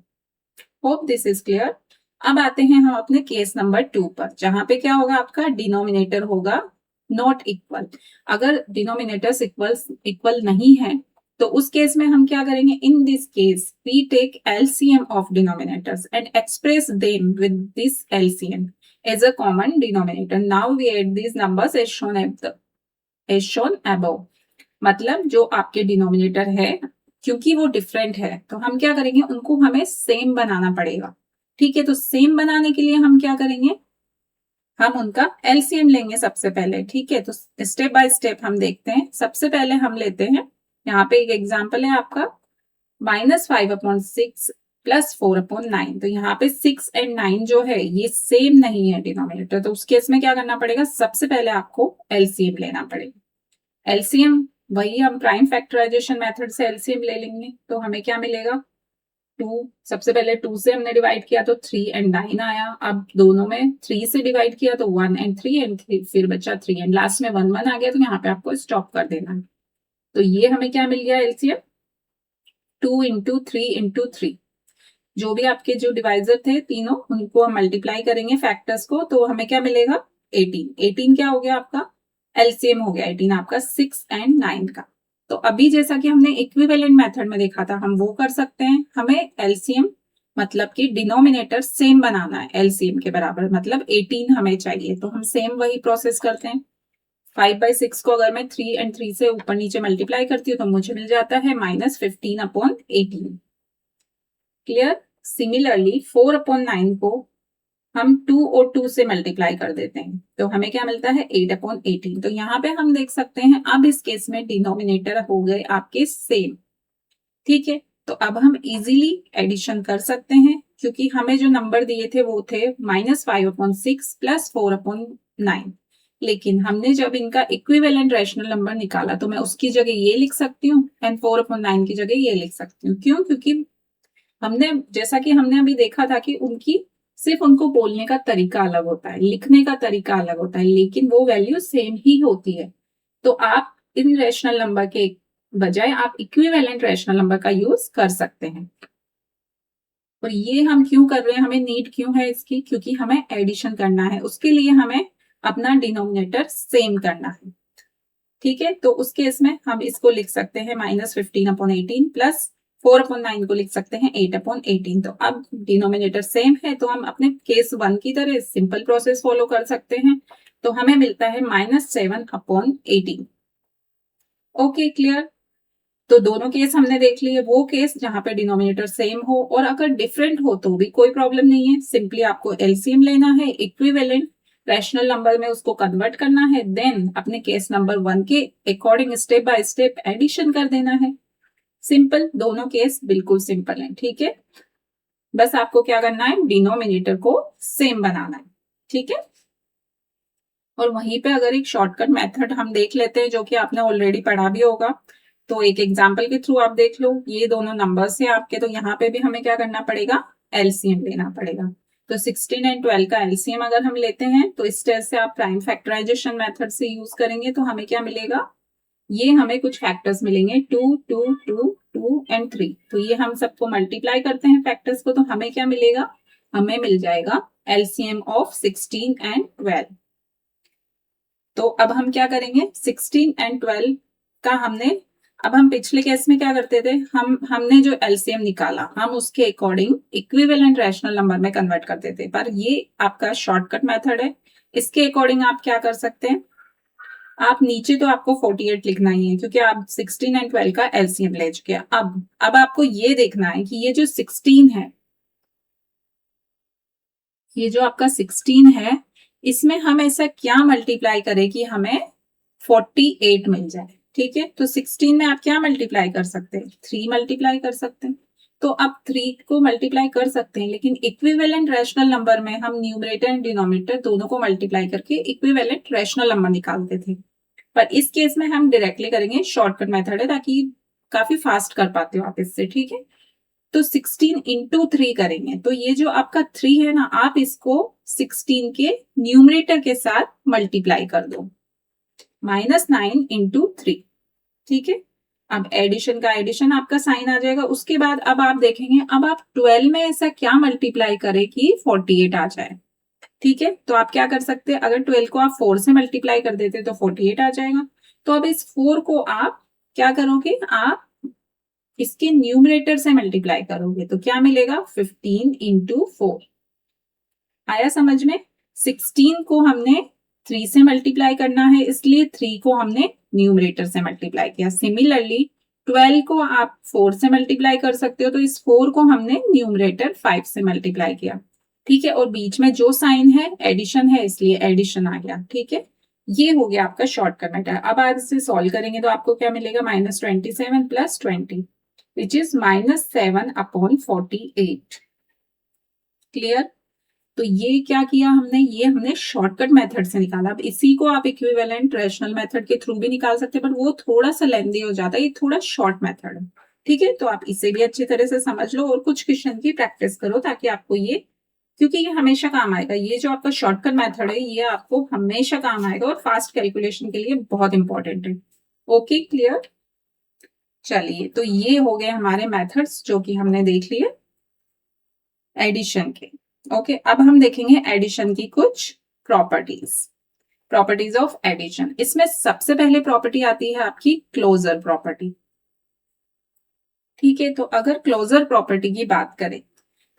Hope this is clear. अब आते हैं हम अपने केस नंबर 2 पर, जहां पे क्या होगा, आपका डिनोमिनेटर होगा नॉट इक्वल। अगर डिनोमिनेटर्स इक्वल नहीं है तो उस केस में हम क्या करेंगे, in this case we take LCM of denominators and express them with this LCM as a common denominator. Now we add these numbers as shown above। मतलब जो आपके डिनोमिनेटर है, क्योंकि वो डिफरेंट है तो हम क्या करेंगे, उनको हमें सेम बनाना पड़ेगा। ठीक है, तो सेम बनाने के लिए हम क्या करेंगे, हम उनका एलसीएम लेंगे सबसे पहले। ठीक है, तो स्टेप बाय स्टेप हम देखते हैं। सबसे पहले हम लेते हैं, यहाँ पे एक एग्जांपल है आपका -5/6 प्लस 4/9। तो यहाँ पे 6 एंड 9 जो है ये सेम नहीं है डिनोमिनेटर, तो उस केस में क्या करना पड़ेगा, सबसे पहले आपको एलसीएम लेना पड़ेगा। एलसीएम वही हम प्राइम फैक्टराइजेशन मेथड से एलसीएम ले लेंगे, तो हमें क्या मिलेगा, 2। सबसे पहले 2 से हमने डिवाइड किया तो 3 एंड 9 आया। अब दोनों में 3 से डिवाइड किया तो 1 एंड 3 एंड फिर बचा 3 एंड लास्ट में 1 1 आ गया, तो यहाँ पे आपको स्टॉप कर देना है। तो ये हमें क्या मिल गया एलसीएम, 2 × 3 × 3। जो भी आपके जो डिवाइजर थे तीनों, उनको हम मल्टीप्लाई करेंगे फैक्टर्स को, तो हमें क्या मिलेगा, 18। 18 क्या हो गया आपका, एलसीएम हो गया 18 आपका 6 एंड 9 का। तो अभी जैसा कि हमने इक्विवेलेंट मेथड में देखा था, हम वो कर सकते हैं। हमें एलसीएम मतलब कि डिनोमिनेटर सेम बनाना है एलसीएम के बराबर, मतलब 18 हमें चाहिए, तो हम सेम वही प्रोसेस करते हैं। 5/6 को अगर मैं 3 एंड 3 से ऊपर नीचे मल्टीप्लाई करती हूँ तो मुझे मिल जाता है -15/18। क्लियर। सिमिलरली 4/9 को हम 2 और 2 से मल्टीप्लाई कर देते हैं तो हमें क्या मिलता है 8/18। तो यहाँ पे हम देख सकते हैं अब इस केस में डिनोमिनेटर हो गए आपके सेम। ठीक है, तो अब हम इजीली एडिशन कर सकते हैं, क्योंकि हमें जो नंबर दिए थे वो थे -5/6 प्लस 4/9। लेकिन हमने जब इनका इक्विवेलेंट रैशनल नंबर निकाला तो मैं उसकी जगह ये लिख सकती हूँ एंड 4/9 की जगह ये लिख सकती हूँ। क्यों, क्योंकि हमने जैसा कि हमने अभी देखा था कि उनकी सिर्फ उनको बोलने का तरीका अलग होता है, लिखने का तरीका अलग होता है, लेकिन वो वैल्यू सेम ही होती है। तो आप इन रैशनल नंबर के बजाय आप इक्विवेलेंट रैशनल नंबर का यूज कर सकते हैं। और ये हम क्यों कर रहे हैं, हमें नीड क्यों है इसकी, क्योंकि हमें एडिशन करना है, उसके लिए हमें अपना डिनोमिनेटर सेम करना है। ठीक है, तो उस केस में हम इसको लिख सकते हैं -15/18 प्लस 4/9 को लिख सकते हैं 8/18। तो अब डिनोमिनेटर सेम है तो हम अपने केस 1 की तरह सिंपल प्रोसेस फॉलो कर सकते हैं। तो हमें मिलता है -7/18। Okay, clear. तो दोनों केस हमने देख लिए। वो केस जहां पे डिनोमिनेटर सेम हो और अगर डिफरेंट हो तो भी कोई प्रॉब्लम नहीं है, सिंपली आपको एलसीएम लेना है, इक्विवेलेंट रैशनल नंबर में उसको कन्वर्ट करना है, देन अपने केस नंबर 1 के according step by step addition कर देना है। सिंपल, दोनों केस बिल्कुल सिंपल है। ठीक है, बस आपको क्या करना है, डिनोमिनेटर को सेम बनाना है। ठीक है, और वहीं पे अगर एक शॉर्टकट मेथड हम देख लेते हैं जो कि आपने ऑलरेडी पढ़ा भी होगा, तो एक एग्जांपल के थ्रू आप देख लो। ये दोनों नंबर्स हैं आपके, तो यहाँ पे भी हमें क्या करना पड़ेगा, एलसीएम लेना पड़ेगा। तो 16 एंड 12 का एलसीएम अगर हम लेते हैं तो इस तरह से आप प्राइम फैक्टराइजेशन मेथड से यूज करेंगे तो हमें क्या मिलेगा, ये हमें कुछ फैक्टर्स मिलेंगे 2 2 2 2 एंड 3। तो ये हम सबको मल्टीप्लाई करते हैं फैक्टर्स को, तो हमें क्या मिलेगा, हमें मिल जाएगा एलसीएम ऑफ 16 एंड 12। तो अब हम क्या करेंगे, 16 एंड 12 का हमने, अब हम पिछले केस में क्या करते थे, हमने जो एलसीएम निकाला हम उसके अकॉर्डिंग इक्विवेलेंट रैशनल नंबर में कन्वर्ट करते थे, पर ये आपका शॉर्टकट मेथड है। इसके अकॉर्डिंग आप क्या कर सकते हैं, आप नीचे तो आपको 48 लिखना ही है क्योंकि आप 16 एंड 12 का एलसीएम ले चुके हैं। अब आपको ये देखना है कि ये जो 16 है, ये जो आपका 16 है, इसमें हम ऐसा क्या मल्टीप्लाई करें कि हमें 48 मिल जाए। ठीक है, तो 16 में आप क्या मल्टीप्लाई कर सकते हैं, 3 मल्टीप्लाई कर सकते हैं। तो आप 3 को मल्टीप्लाई कर सकते हैं, लेकिन इक्विवेलेंट रैशनल नंबर में हम न्यूमरेटर एंड डिनोमिनेटर दोनों को मल्टीप्लाई करके इक्विवेलेंट रैशनल नंबर निकालते थे। पर इस केस में हम डायरेक्टली करेंगे, शॉर्टकट मेथड है ताकि काफी फास्ट कर पाते हो आप इससे। ठीक है, तो 16 इंटू 3 करेंगे, तो ये जो आपका 3 है ना, आप इसको 16 के न्यूमरेटर के साथ मल्टीप्लाई कर दो, -9 इंटू 3। ठीक है, अब एडिशन का एडिशन आपका साइन आ जाएगा। उसके बाद अब आप देखेंगे, अब आप 12 में ऐसा क्या मल्टीप्लाई करें कि 48 आ जाए। ठीक है, तो आप क्या कर सकते हैं, अगर 12 को आप 4 से मल्टीप्लाई कर देते तो 48 आ जाएगा। तो अब इस 4 को आप क्या करोगे, आप इसके न्यूमरेटर से मल्टीप्लाई करोगे, तो क्या मिलेगा, 15 इंटू 4। आया समझ में। 16 को हमने 3 से मल्टीप्लाई करना है, इसलिए 3 को हमने न्यूमरेटर से मल्टीप्लाई किया। सिमिलरली 12 को आप 4 से मल्टीप्लाई कर सकते हो, तो इस 4 को हमने न्यूमरेटर 5 से मल्टीप्लाई किया। ठीक है, और बीच में जो साइन है एडिशन है, इसलिए एडिशन आ गया। ठीक है, ये हो गया आपका शॉर्टकट मेथड। अब आप इसे सॉल्व करेंगे तो आपको क्या मिलेगा, -27 + 20 विच इज -7/48। क्लियर। तो ये क्या किया हमने, ये हमने शॉर्टकट मेथड से निकाला। अब इसी को आप इक्विवेलेंट रैशनल मेथड के थ्रू भी निकाल सकते हैं, पर वो थोड़ा सा लेंदी हो जाता है, ये थोड़ा शॉर्ट मेथड है। ठीक है, तो आप इसे भी अच्छी तरह से समझ लो और कुछ क्वेश्चन की प्रैक्टिस करो ताकि आपको ये, क्योंकि ये हमेशा काम आएगा। ये जो आपका शॉर्टकट मेथड है ये आपको हमेशा काम आएगा और फास्ट कैलकुलेशन के लिए बहुत इंपॉर्टेंट है। Okay, clear. चलिए, तो ये हो गए हमारे मेथड्स जो कि हमने देख लिए एडिशन के। ओके, अब हम देखेंगे एडिशन की कुछ प्रॉपर्टीज ऑफ एडिशन। इसमें सबसे पहले प्रॉपर्टी आती है आपकी क्लोजर प्रॉपर्टी। ठीक है, तो अगर क्लोजर प्रॉपर्टी की बात करें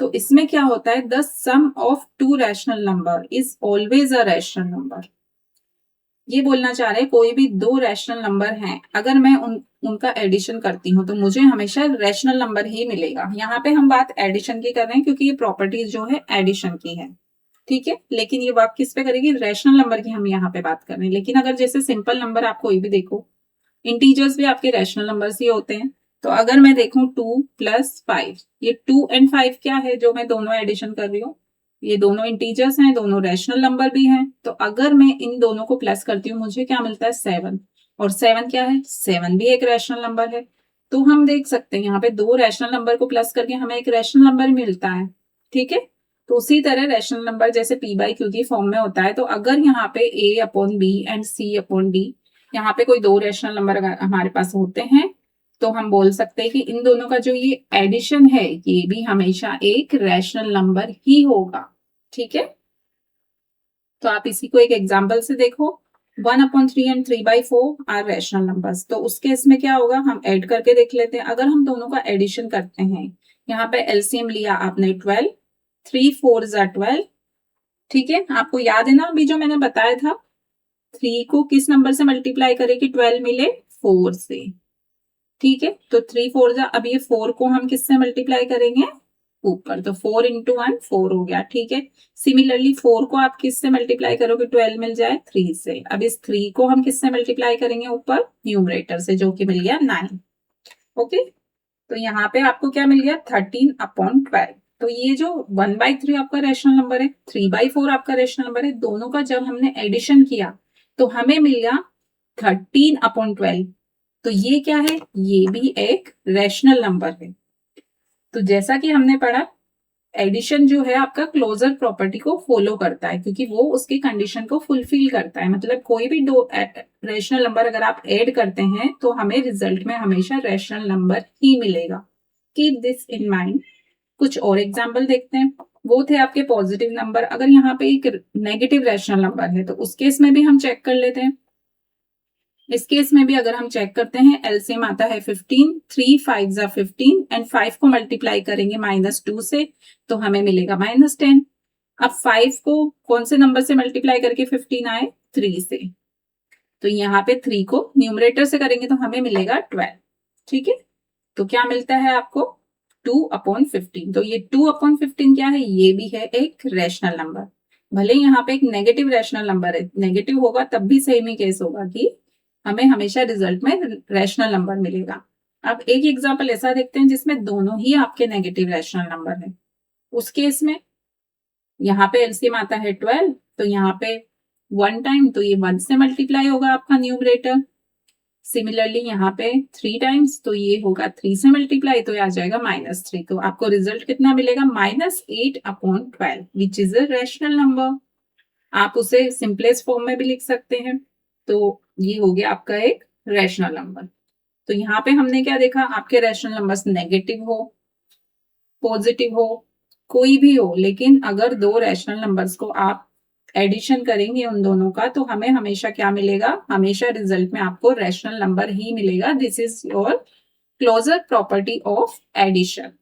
तो इसमें क्या होता है, the sum of two rational number is always a rational number. ये बोलना चाह रहे हैं कोई भी दो रैशनल नंबर हैं, अगर मैं उनका एडिशन करती हूँ तो मुझे हमेशा रैशनल नंबर ही मिलेगा। यहाँ पे हम बात एडिशन की कर रहे हैं क्योंकि ये प्रॉपर्टीज जो है एडिशन की है। ठीक है, लेकिन ये बात किस पे करेगी, रैशनल नंबर की हम यहाँ पे बात कर रहे हैं। लेकिन अगर जैसे सिंपल नंबर आप कोई भी देखो, इंटीजर्स भी आपके रैशनल नंबर्स ही होते हैं। तो अगर मैं देखूं 2 + 5, ये 2 एंड 5 क्या है जो मैं दोनों एडिशन कर रही हूँ, ये दोनों इंटीजर्स हैं, दोनों रैशनल नंबर भी हैं। तो अगर मैं इन दोनों को प्लस करती हूँ मुझे क्या मिलता है, 7। और 7 क्या है, 7 भी एक रैशनल नंबर है। तो हम देख सकते हैं यहाँ पे दो रैशनल नंबर को प्लस करके हमें एक रैशनल नंबर मिलता है। ठीक है, तो उसी तरह रैशनल नंबर जैसे p/q की फॉर्म में होता है, तो अगर यहाँ पे a/b एंड c/d, यहाँ पे कोई दो रैशनल नंबर हमारे पास होते हैं तो हम बोल सकते हैं कि इन दोनों का जो ये एडिशन है ये भी हमेशा एक रैशनल नंबर ही होगा। ठीक है, तो आप इसी को एक एग्जांपल से देखो, 1/3 एंड 3/4 आर रैशनल नंबर्स। तो उस केस में क्या होगा, हम ऐड करके देख लेते हैं। अगर हम दोनों का एडिशन करते हैं, यहाँ पे एलसीएम लिया आपने 12, 3 4 = 12। ठीक है, आपको याद है ना अभी जो मैंने बताया था, 3 को किस नंबर से मल्टीप्लाई करें कि 12 मिले, 4 से। ठीक है, तो 3 4 = अब ये 4 को हम किससे मल्टीप्लाई करेंगे, ऊपर, तो 4 × 1 4 हो गया। ठीक है, सिमिलरली 4 को आप किससे मल्टीप्लाई करोगे, 12 मिल जाए 3 से। अब इस 3 को हम किससे मल्टीप्लाई करेंगे, ऊपर न्यूमरेटर से, जो कि मिल गया 9। ओके, तो यहाँ पे आपको क्या मिल गया, 13/12। तो ये जो 1/3 आपका रैशनल नंबर है, 3/4 आपका रैशनल नंबर है, दोनों का जब हमने एडिशन किया तो हमें मिल गया 13/12। तो ये क्या है, ये भी एक रैशनल नंबर है। तो जैसा कि हमने पढ़ा, एडिशन जो है आपका क्लोजर प्रॉपर्टी को फॉलो करता है क्योंकि वो उसकी कंडीशन को फुलफिल करता है। मतलब कोई भी दो रैशनल नंबर अगर आप ऐड करते हैं तो हमें रिजल्ट में हमेशा रैशनल नंबर ही मिलेगा। Keep this in mind. कुछ और एग्जाम्पल देखते हैं। वो थे आपके पॉजिटिव नंबर। अगर यहाँ पे एक नेगेटिव रैशनल नंबर है तो उस केस में भी हम चेक कर लेते हैं। इस केस में भी अगर हम चेक करते हैं, एलसीएम आता है 15, 3 5 जा 15 एंड 5 को मल्टीप्लाई करेंगे -2 से तो हमें मिलेगा -10। अब 5 को कौन से नंबर से मल्टीप्लाई करके 15 आए, 3 से, तो यहाँ पे 3 को न्यूमरेटर से करेंगे तो हमें मिलेगा 12। ठीक है, तो क्या मिलता है आपको, 2/15। तो ये 2/15 क्या है, ये भी है एक रैशनल नंबर। भले यहाँ पे एक नेगेटिव रैशनल नंबर है, नेगेटिव होगा तब भी सेम ही केस होगा कि हमें हमेशा रिजल्ट में रैशनल नंबर मिलेगा। अब एक एग्जांपल ऐसा देखते हैं जिसमें दोनों ही आपके नेगेटिव रैशनल नंबर है। उस केस में यहाँ पे एलसीएम आता है 12, तो यहाँ पे 1 टाइम तो ये 1 से मल्टीप्लाई होगा आपका न्यूमरेटर। सिमिलरली यहाँ पे 3 टाइम्स तो ये होगा 3 से मल्टीप्लाई, तो ये आ जाएगा -3। तो आपको रिजल्ट कितना मिलेगा, -8/12 which is a rational number. आप उसे सिंपलेस्ट फॉर्म में भी लिख सकते हैं। तो ये हो गया आपका एक रैशनल नंबर। तो यहाँ पे हमने क्या देखा, आपके रैशनल नंबर्स नेगेटिव हो, पॉजिटिव हो, कोई भी हो, लेकिन अगर दो रैशनल नंबर्स को आप एडिशन करेंगे उन दोनों का तो हमें हमेशा क्या मिलेगा, हमेशा रिजल्ट में आपको रैशनल नंबर ही मिलेगा। This is your closure property of addition.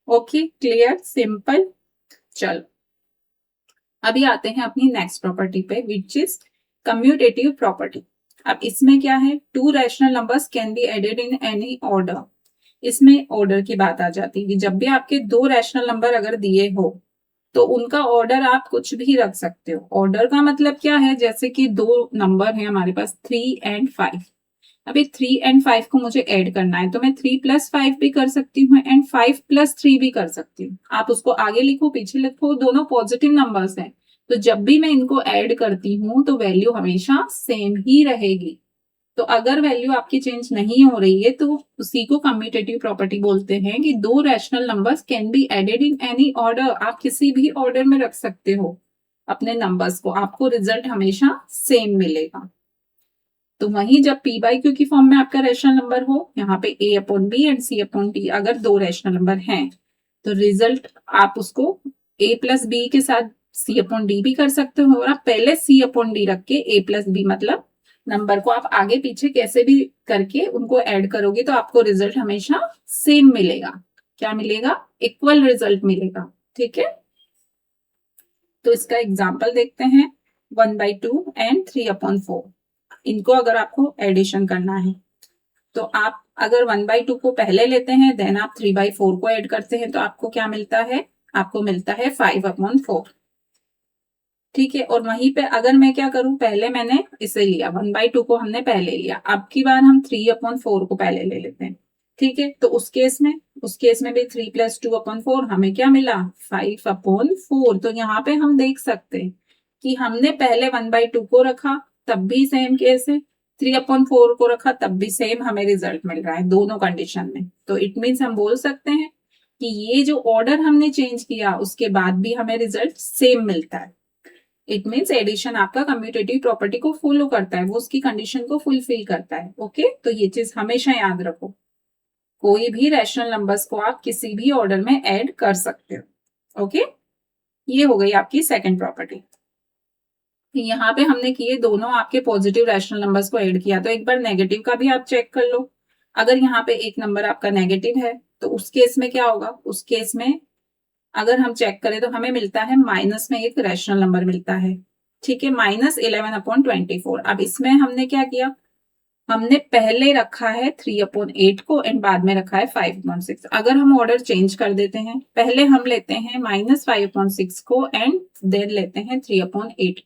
Okay, clear, simple. चलो अभी आते हैं अपनी नेक्स्ट प्रॉपर्टी पे विच इज कम्यूटेटिव प्रॉपर्टी। अब इसमें क्या है, two rational numbers can be added in any order. इसमें ऑर्डर की बात आ जाती है कि जब भी आपके दो रैशनल नंबर अगर दिए हो तो उनका ऑर्डर आप कुछ भी रख सकते हो। ऑर्डर का मतलब क्या है, जैसे कि दो नंबर है हमारे पास 3 एंड 5। अभी 3 एंड 5 को मुझे ऐड करना है तो मैं 3 + 5 भी कर सकती हूँ एंड 5 + 3 भी कर सकती हूँ। आप उसको आगे लिखो पीछे लिखो, दोनों पॉजिटिव नंबर्स हैं। तो जब भी मैं इनको ऐड करती हूँ तो वैल्यू हमेशा सेम ही रहेगी। तो अगर वैल्यू आपकी चेंज नहीं हो रही है तो उसी को कम्यूटेटिव प्रॉपर्टी बोलते हैं कि दो rational numbers can be added in any order. आप किसी भी ऑर्डर में रख सकते हो अपने नंबर्स को, आपको रिजल्ट हमेशा सेम मिलेगा। तो वहीं जब p/q की फॉर्म में आपका रैशनल नंबर हो, यहाँ पे a/b एंड c/d अगर दो रैशनल नंबर हैं तो रिजल्ट आप उसको a + b के साथ c/d भी कर सकते हो, और आप पहले c/d रख के a + b मतलब नंबर को आप आगे पीछे कैसे भी करके उनको ऐड करोगे तो आपको रिजल्ट हमेशा सेम मिलेगा। क्या मिलेगा, इक्वल रिजल्ट मिलेगा। ठीक है, तो इसका एग्जाम्पल देखते हैं, 1/2 एंड 3/4। इनको अगर आपको एडिशन करना है तो आप अगर 1/2 को पहले लेते हैं देन आप 3/4 को ऐड करते हैं तो आपको क्या मिलता है, आपको मिलता है 5/4। ठीक है, और वहीं पे अगर मैं क्या करूं, पहले मैंने इसे लिया 1/2 को हमने पहले लिया, अब की बार हम 3/4 को पहले ले लेते हैं। ठीक है, तो उस केस में भी 3 + 2/4 हमें क्या मिला, 5/4। तो यहाँ पे हम देख सकते हैं कि हमने पहले 1/2 को रखा तब भी सेम केस है, 3/4 को रखा तब भी सेम हमें रिजल्ट मिल रहा है दोनों कंडीशन में। तो इट मीन्स हम बोल सकते हैं कि ये जो ऑर्डर हमने चेंज किया उसके बाद भी हमें रिजल्ट सेम मिलता है। इट मीन्स एडिशन आपका कम्यूटेटिव प्रॉपर्टी को फॉलो करता है, वो उसकी कंडीशन को फुलफिल करता है। ओके, तो ये चीज हमेशा याद रखो, कोई भी रैशनल नंबर्स को आप किसी भी ऑर्डर में ऐड कर सकते हो। ओके, ये हो गई आपकी सेकंड प्रॉपर्टी। यहाँ पे हमने किए दोनों आपके पॉजिटिव रैशनल नंबर्स को ऐड किया, तो एक बार नेगेटिव का भी आप चेक कर लो। अगर यहाँ पे एक नंबर आपका नेगेटिव है तो उस केस में क्या होगा, उस केस में अगर हम चेक करें तो हमें मिलता है माइनस में एक रैशनल नंबर मिलता है। ठीक है, -11/24। अब इसमें हमने क्या किया, हमने पहले रखा है 3/8 को एंड बाद में रखा है 5/6। अगर हम ऑर्डर चेंज कर देते हैं, पहले हम लेते हैं -5/6 को एंड देन लेते हैं 3/8,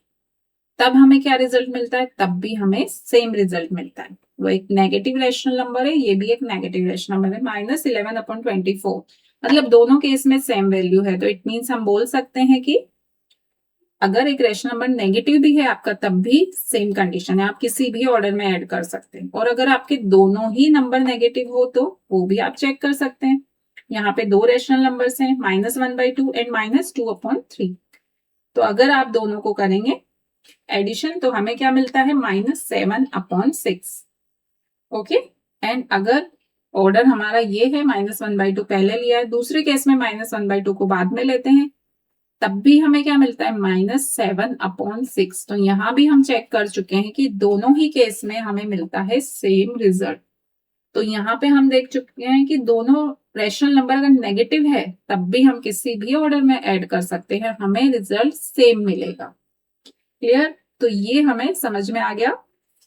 तब हमें क्या रिजल्ट मिलता है, तब भी हमें सेम रिजल्ट मिलता है। वो एक नेगेटिव रैशनल नंबर है, ये भी एक नेगेटिव रैशनल नंबर है, -11/24। मतलब दोनों केस में सेम वैल्यू है। तो इट मीन्स हम बोल सकते हैं कि अगर एक रैशनल नंबर नेगेटिव भी है आपका तब भी सेम कंडीशन है, आप किसी भी ऑर्डर में ऐड कर सकते हैं। और अगर आपके दोनों ही नंबर नेगेटिव हो तो वो भी आप चेक कर सकते हैं। यहाँ पे दो रैशनल नंबर्स हैं, -1/2 एंड -2/3। तो अगर आप दोनों को करेंगे एडिशन तो हमें क्या मिलता है, -7/6। ओके, एंड अगर ऑर्डर हमारा ये है, -1/2 पहले लिया है, दूसरे केस में -1/2 को बाद में लेते हैं तब भी हमें क्या मिलता है, -7/6। तो यहाँ भी हम चेक कर चुके हैं कि दोनों ही केस में हमें मिलता है सेम रिजल्ट। तो यहाँ पे हम देख चुके हैं कि दोनों रैशनल नंबर अगर नेगेटिव है तब भी हम किसी भी ऑर्डर में ऐड कर सकते हैं, हमें रिजल्ट सेम मिलेगा। क्लियर? तो ये हमें समझ में आ गया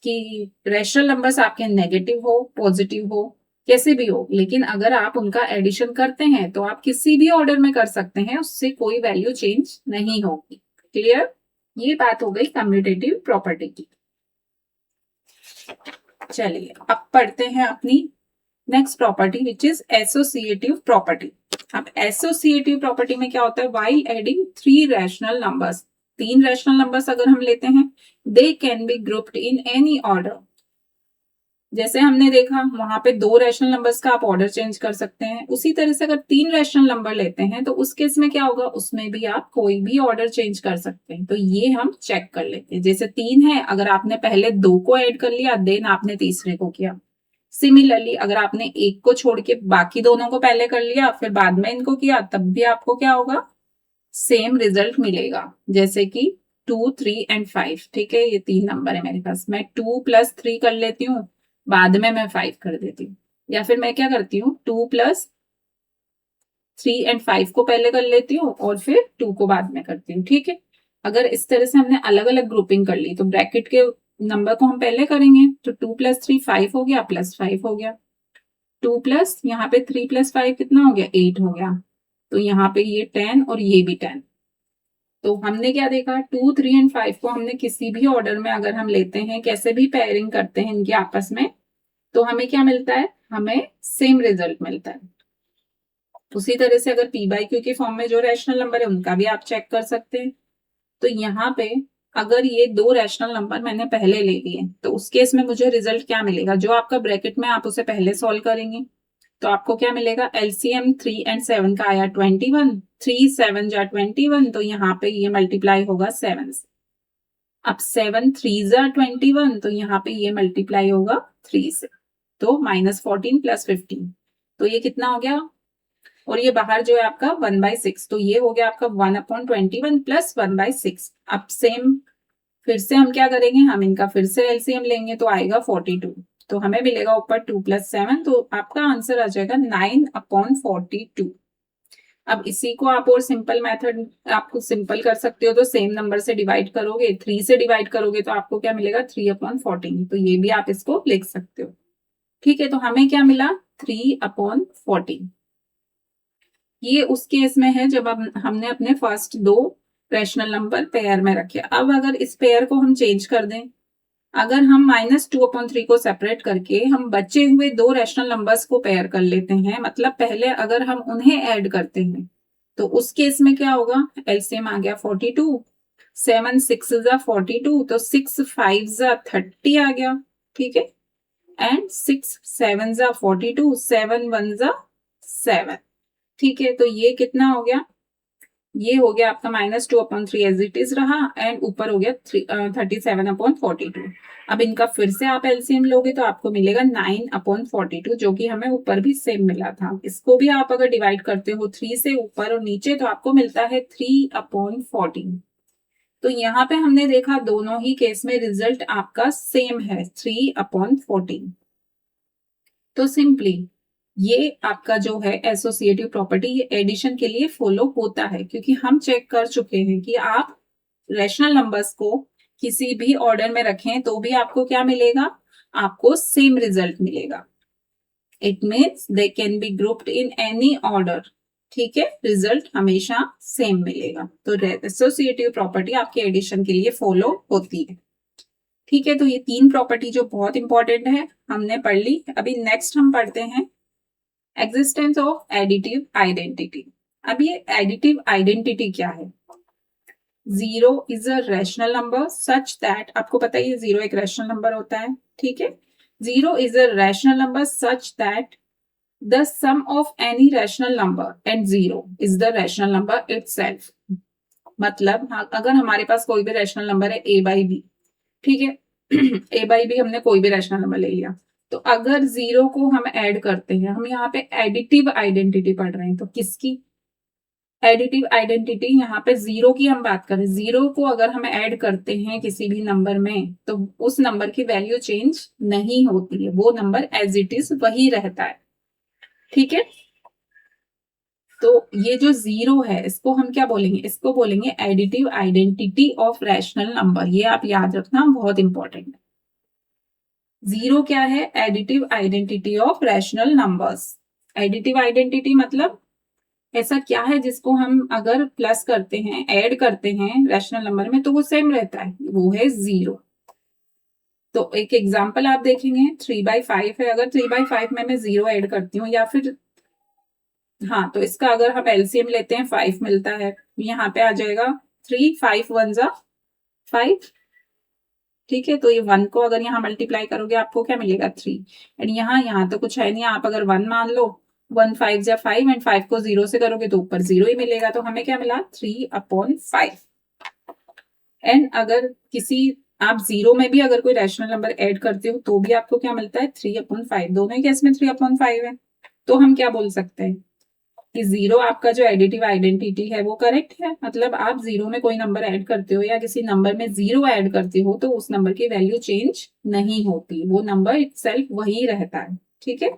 कि रैशनल नंबर्स आपके नेगेटिव हो, पॉजिटिव हो, कैसे भी हो, लेकिन अगर आप उनका एडिशन करते हैं तो आप किसी भी ऑर्डर में कर सकते हैं, उससे कोई वैल्यू चेंज नहीं होगी। क्लियर? ये बात हो गई कम्यूटेटिव प्रॉपर्टी की। चलिए अब पढ़ते हैं अपनी next property which is associative property. अब एसोसिएटिव प्रॉपर्टी में क्या होता है, while adding 3 rational numbers, 3 rational numbers अगर हम लेते हैं, they can be grouped in any order. जैसे हमने देखा वहां पे 2 रैशनल नंबर्स का आप ऑर्डर चेंज कर सकते हैं, उसी तरह से अगर 3 रैशनल नंबर लेते हैं तो उस केस में क्या होगा, उसमें भी आप कोई भी ऑर्डर चेंज कर सकते हैं। तो ये हम चेक कर लेते हैं। जैसे 3 है, अगर आपने पहले 2 को ऐड कर लिया देन आपने तीसरे को किया। सिमिलरली अगर आपने एक को छोड़ के बाकी दोनों को पहले कर लिया फिर बाद में इनको किया, तब भी आपको क्या होगा, सेम रिजल्ट मिलेगा। जैसे कि 2, 3 एंड 5। ठीक है, ये 3 नंबर है मेरे पास, मैं 2 + 3 कर लेती हूँ, बाद में मैं 5 कर देती हूँ, या फिर मैं क्या करती हूँ 2 + 3 एंड 5 को पहले कर लेती हूँ और फिर 2 को बाद में करती हूँ। ठीक है, अगर इस तरह से हमने अलग अलग ग्रुपिंग कर ली तो ब्रैकेट के नंबर को हम पहले करेंगे, तो 2 + 3 5 हो गया, +5 हो गया, 2 प्लस यहाँ पे 3 + 5 कितना हो गया, 8 हो गया। तो यहाँ पे ये 10 और ये भी 10। तो हमने क्या देखा, 2, 3 एंड 5 को हमने किसी भी ऑर्डर में अगर हम लेते हैं, कैसे भी पेयरिंग करते हैं इनके आपस में, तो हमें क्या मिलता है, हमें सेम रिजल्ट मिलता है। उसी तरह से अगर p/q के फॉर्म में जो रैशनल नंबर है उनका भी आप चेक कर सकते हैं। तो यहाँ पे अगर ये 2 रैशनल नंबर मैंने पहले ले लिए तो उस केस में मुझे रिजल्ट क्या मिलेगा, जो आपका ब्रैकेट में आप उसे पहले सॉल्व करेंगे तो आपको क्या मिलेगा, एलसीएम 3 एंड 7 का आया 21, 3 7 जा 21, तो यहाँ पे ये मल्टीप्लाई होगा 7 से। अब 7 3 जा 21, तो यहाँ पे ये मल्टीप्लाई होगा 3 से, तो -14 + 15, तो ये कितना हो गया, और ये बाहर जो है आपका 1/6, तो ये हो गया आपका 1/21 + 1/6। अब सेम फिर से हम क्या करेंगे, हम इनका फिर से एलसीएम लेंगे तो आएगा 42, तो हमें मिलेगा ऊपर 2 + 7, तो आपका आंसर आ जाएगा 9/42। अब इसी को आप और सिंपल मेथड आपको सिंपल कर सकते हो, तो सेम नंबर से डिवाइड करोगे, 3 से डिवाइड करोगे तो आपको क्या मिलेगा, 3/14, तो ये भी आप इसको लिख सकते हो। ठीक है, तो हमें क्या मिला, 3/14। ये उस केस में है जब हमने अपने फर्स्ट 2 रैशनल नंबर पेयर में रखे। अब अगर इस पेयर को हम चेंज कर दें, अगर हम -2/3 को सेपरेट करके हम बचे हुए 2 रैशनल नंबर्स को पेयर कर लेते हैं, मतलब पहले अगर हम उन्हें ऐड करते हैं तो उस केस में क्या होगा, एलसीएम आ गया 42, 7 6 जा 42, तो 6 5 जा 30 आ गया। ठीक है, एंड 6 7 जा 42, 7 1 जा 7। ठीक है, तो ये कितना हो गया, ये हो गया आपका -2/3 एज इट इज रहा, एंड ऊपर हो गया 37/42। अब इनका फिर से आप एलसीएम लोगे तो आपको मिलेगा 9/42, जो कि हमें ऊपर भी सेम मिला था। इसको भी आप अगर डिवाइड करते हो 3 से ऊपर और नीचे तो आपको मिलता है 3/14। तो यहाँ पे हमने देखा दोनों ही केस में रिजल्ट आपका सेम है, 3/14। तो सिंपली ये आपका जो है एसोसिएटिव प्रॉपर्टी, ये एडिशन के लिए फॉलो होता है, क्योंकि हम चेक कर चुके हैं कि आप रैशनल नंबर्स को किसी भी ऑर्डर में रखें तो भी आपको क्या मिलेगा, आपको सेम रिजल्ट मिलेगा। It means they can be grouped in any order. ठीक है, रिजल्ट हमेशा सेम मिलेगा। तो एसोसिएटिव प्रॉपर्टी आपके एडिशन के लिए फॉलो होती है। ठीक है, तो ये 3 प्रॉपर्टी जो बहुत इंपॉर्टेंट है हमने पढ़ ली। अभी नेक्स्ट हम पढ़ते हैं एग्जिस्टेंस ऑफ एडिटिव आइडेंटिटी। अब ये एडिटिव आइडेंटिटी क्या है, 0 is a rational number such that, आपको पता है ये 0 एक रैशनल नंबर होता है। ठीक है, 0 is a rational number such that the sum of any rational number and 0 is the rational number itself. मतलब अगर हमारे पास कोई भी रैशनल नंबर है a/b, ठीक है, a/b हमने कोई भी रैशनल नंबर ले लिया, तो अगर 0 को हम ऐड करते हैं, हम यहाँ पे एडिटिव आइडेंटिटी पढ़ रहे हैं, तो किसकी, एडिटिव आइडेंटिटी, यहाँ पे जीरो की हम बात करें, जीरो को अगर हम ऐड करते हैं किसी भी नंबर में तो उस नंबर की वैल्यू चेंज नहीं होती है, वो नंबर एज इट इज वही रहता है। ठीक है, तो ये जो जीरो है इसको हम क्या बोलेंगे, इसको बोलेंगे additive identity of rational number. ये आप याद रखना, बहुत इंपॉर्टेंट है। जीरो क्या है, additive identity of rational numbers. Additive identity मतलब ऐसा क्या है जिसको हम अगर प्लस करते हैं, ऐड करते हैं रैशनल नंबर में तो वो सेम रहता है, वो है जीरो। तो एक एग्जांपल आप देखेंगे, 3/5 है, अगर 3/5 में मैं जीरो ऐड करती हूँ या फिर हाँ, तो इसका अगर हम एलसीएम लेते हैं 5 मिलता है, यहाँ पे आ जाएगा 3, 5 1 जा 5। ठीक है, तो ये 1 को अगर यहाँ मल्टीप्लाई करोगे आपको क्या मिलेगा 3। एंड यहाँ तो कुछ है नहीं, आप अगर 1 मान लो, 1 5 जा 5 एंड 5 को 0 से करोगे तो ऊपर 0 ही मिलेगा, तो हमें क्या मिला 3/5। एंड अगर किसी आप जीरो में भी अगर कोई रैशनल नंबर ऐड करते हो तो भी आपको क्या मिलता है 3/5। दोनों ही केस में 3/5 है, तो हम क्या बोल सकते हैं कि जीरो आपका जो एडिटिव आइडेंटिटी है वो करेक्ट है। मतलब आप जीरो में कोई नंबर ऐड करते हो या किसी नंबर में जीरो ऐड करते हो तो उस नंबर की वैल्यू चेंज नहीं होती, वो नंबर इटसेल्फ वही रहता है। ठीक है,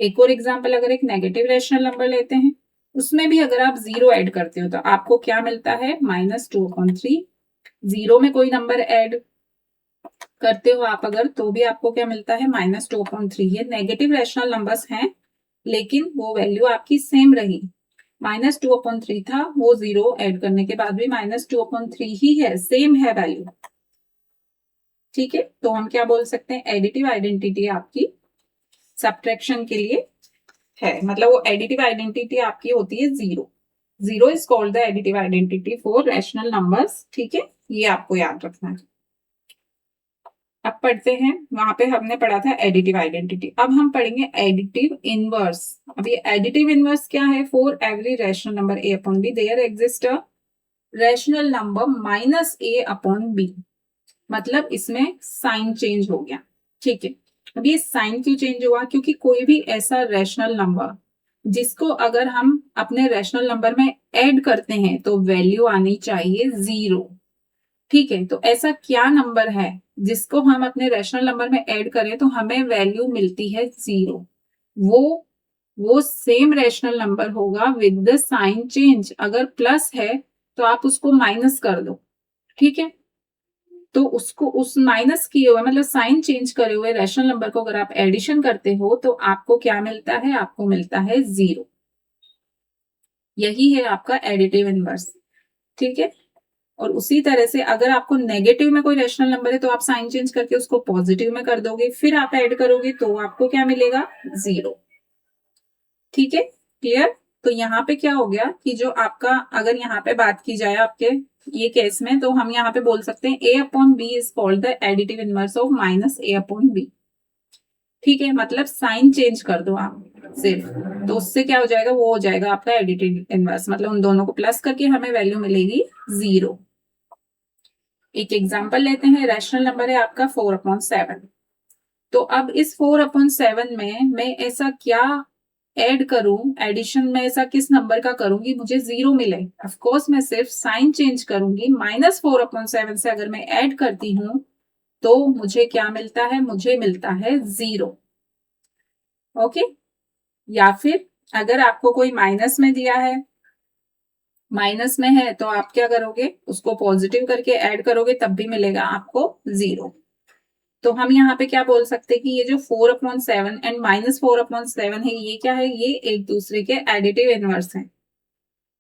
एक और एग्जांपल, अगर एक नेगेटिव रैशनल नंबर लेते हैं, उसमें भी अगर आप जीरो ऐड करते हो तो आपको क्या मिलता है -2/3। जीरो में कोई नंबर ऐड करते हो आप अगर, तो भी आपको क्या मिलता है -2/3। ये नेगेटिव रैशनल नंबर्स हैं लेकिन वो वैल्यू आपकी सेम रही, -2/3 था, वो जीरो ऐड करने के बाद भी -2/3 ही है, सेम है वैल्यू। ठीक है, तो हम क्या बोल सकते हैं, एडिटिव आइडेंटिटी आपकी सब्ट्रैक्शन के लिए है, मतलब वो एडिटिव आइडेंटिटी आपकी होती है zero. Zero is called the additive identity for rational numbers. ठीक है, ये आपको याद रखना है। अब पढ़ते हैं, वहां पे हमने पढ़ा था एडिटिव आइडेंटिटी, अब हम पढ़ेंगे एडिटिव इनवर्स। अब ये एडिटिव इनवर्स क्या है, for every rational number a upon b there exist a rational number -a/b। मतलब इसमें साइन चेंज हो गया। ठीक है, अब ये साइन क्यों चेंज हुआ, क्योंकि कोई भी ऐसा रैशनल नंबर जिसको अगर हम अपने रैशनल नंबर में ऐड करते हैं तो वैल्यू आनी चाहिए जीरो। ठीक है, तो ऐसा क्या नंबर है जिसको हम अपने रैशनल नंबर में ऐड करें तो हमें वैल्यू मिलती है जीरो। वो सेम रैशनल नंबर होगा विद द साइन चेंज। अगर प्लस है तो आप उसको माइनस कर दो। ठीक है, तो उसको उस माइनस किए हुए मतलब साइन चेंज करे हुए रैशनल नंबर को अगर आप एडिशन करते हो तो आपको क्या मिलता है, आपको मिलता है जीरो। यही है आपका एडिटिव इनवर्स। ठीक है, और उसी तरह से अगर आपको नेगेटिव में कोई रैशनल नंबर है तो आप साइन चेंज करके उसको पॉजिटिव में कर दोगे, फिर आप ऐड करोगे तो आपको क्या मिलेगा जीरो। ठीक है, क्लियर। तो यहाँ पे क्या हो गया कि जो आपका, अगर यहाँ पे बात की जाए आपके ये केस में, तो हम यहाँ पे बोल सकते हैं a/b is called the additive inverse of -a/b। ठीक है, मतलब साइन चेंज कर दो आप सिर्फ, तो उससे क्या हो जाएगा, वो हो जाएगा आपका एडिटिव इनवर्स। मतलब उन दोनों को प्लस करके हमें वैल्यू मिलेगी जीरो। एक एग्जांपल लेते हैं, रैशनल नंबर है आपका 4/7। तो अब इस 4/7 में मैं ऐसा क्या ऐड करूं, एडिशन में ऐसा किस नंबर का करूंगी मुझे जीरो मिले। ऑफ कोर्स मैं सिर्फ साइन चेंज करूंगी, -4/7 से अगर मैं ऐड करती हूं तो मुझे क्या मिलता है, मुझे मिलता है जीरो। ओके, या फिर अगर आपको कोई माइनस में दिया है, माइनस में है तो आप क्या करोगे, उसको पॉजिटिव करके ऐड करोगे तब भी मिलेगा आपको जीरो। तो हम यहाँ पे क्या बोल सकते हैं कि ये जो 4/7 एंड -4/7 है, ये क्या है, ये एक दूसरे के एडिटिव इनवर्स है।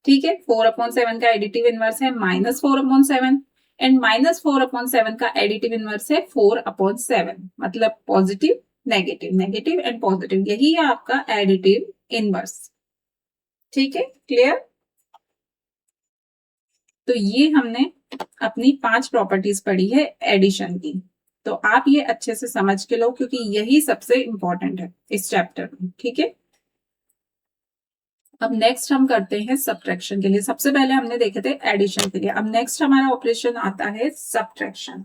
ठीक है, 4/7 का एडिटिव इनवर्स है -4/7 एंड -4/7 का एडिटिव इनवर्स है 4/7। मतलब positive negative, negative and positive, यही है आपका एडिटिव इनवर्स। ठीक है, क्लियर। तो ये हमने अपनी 5 प्रॉपर्टीज पढ़ी है एडिशन की, तो आप ये अच्छे से समझ के लो क्योंकि यही सबसे इंपॉर्टेंट है इस चैप्टर में। ठीक है, अब नेक्स्ट हम करते हैं सब्ट्रैक्शन के लिए। सबसे पहले हमने देखे थे एडिशन के लिए, अब नेक्स्ट हमारा ऑपरेशन आता है सब्ट्रैक्शन।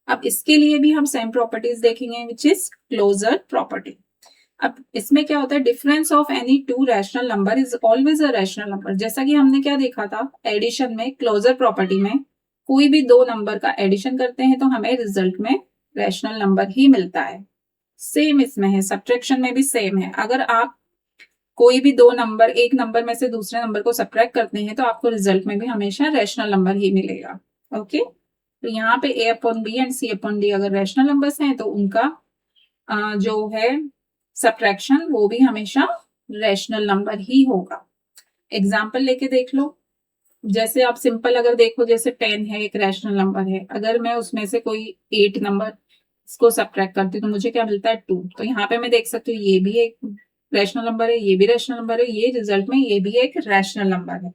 अब इसके लिए भी हम सेम प्रॉपर्टीज देखेंगे विच इज क्लोजर प्रॉपर्टी। अब इसमें क्या होता है, difference of any two rational number is always a rational number. जैसा कि हमने क्या देखा था एडिशन में, क्लोजर प्रॉपर्टी में कोई भी दो नंबर का एडिशन करते हैं तो हमें रिजल्ट में रैशनल नंबर ही मिलता है। सेम इसमें है, सब्ट्रैक्शन में भी सेम है। अगर आप कोई भी दो नंबर, एक नंबर में से दूसरे नंबर को सब्ट्रैक्ट करते हैं तो आपको रिजल्ट में भी हमेशा रैशनल नंबर ही मिलेगा। ओके, तो यहाँ पे a upon B and c upon D अगर रैशनल नंबर्स हैं तो उनका जो है सब्ट्रैक्शन वो भी हमेशा रैशनल नंबर ही होगा। एग्जाम्पल लेके देख लो, जैसे आप सिंपल अगर देखो, जैसे 10 है, एक रैशनल नंबर है, अगर मैं उसमें से कोई 8 नंबर इसको सब्ट्रैक्ट करती हूँ तो मुझे क्या मिलता है 2। तो यहाँ पे मैं देख सकती हूँ ये भी एक रैशनल नंबर है, ये भी रैशनल नंबर है, ये रिजल्ट में ये भी एक रैशनल नंबर है।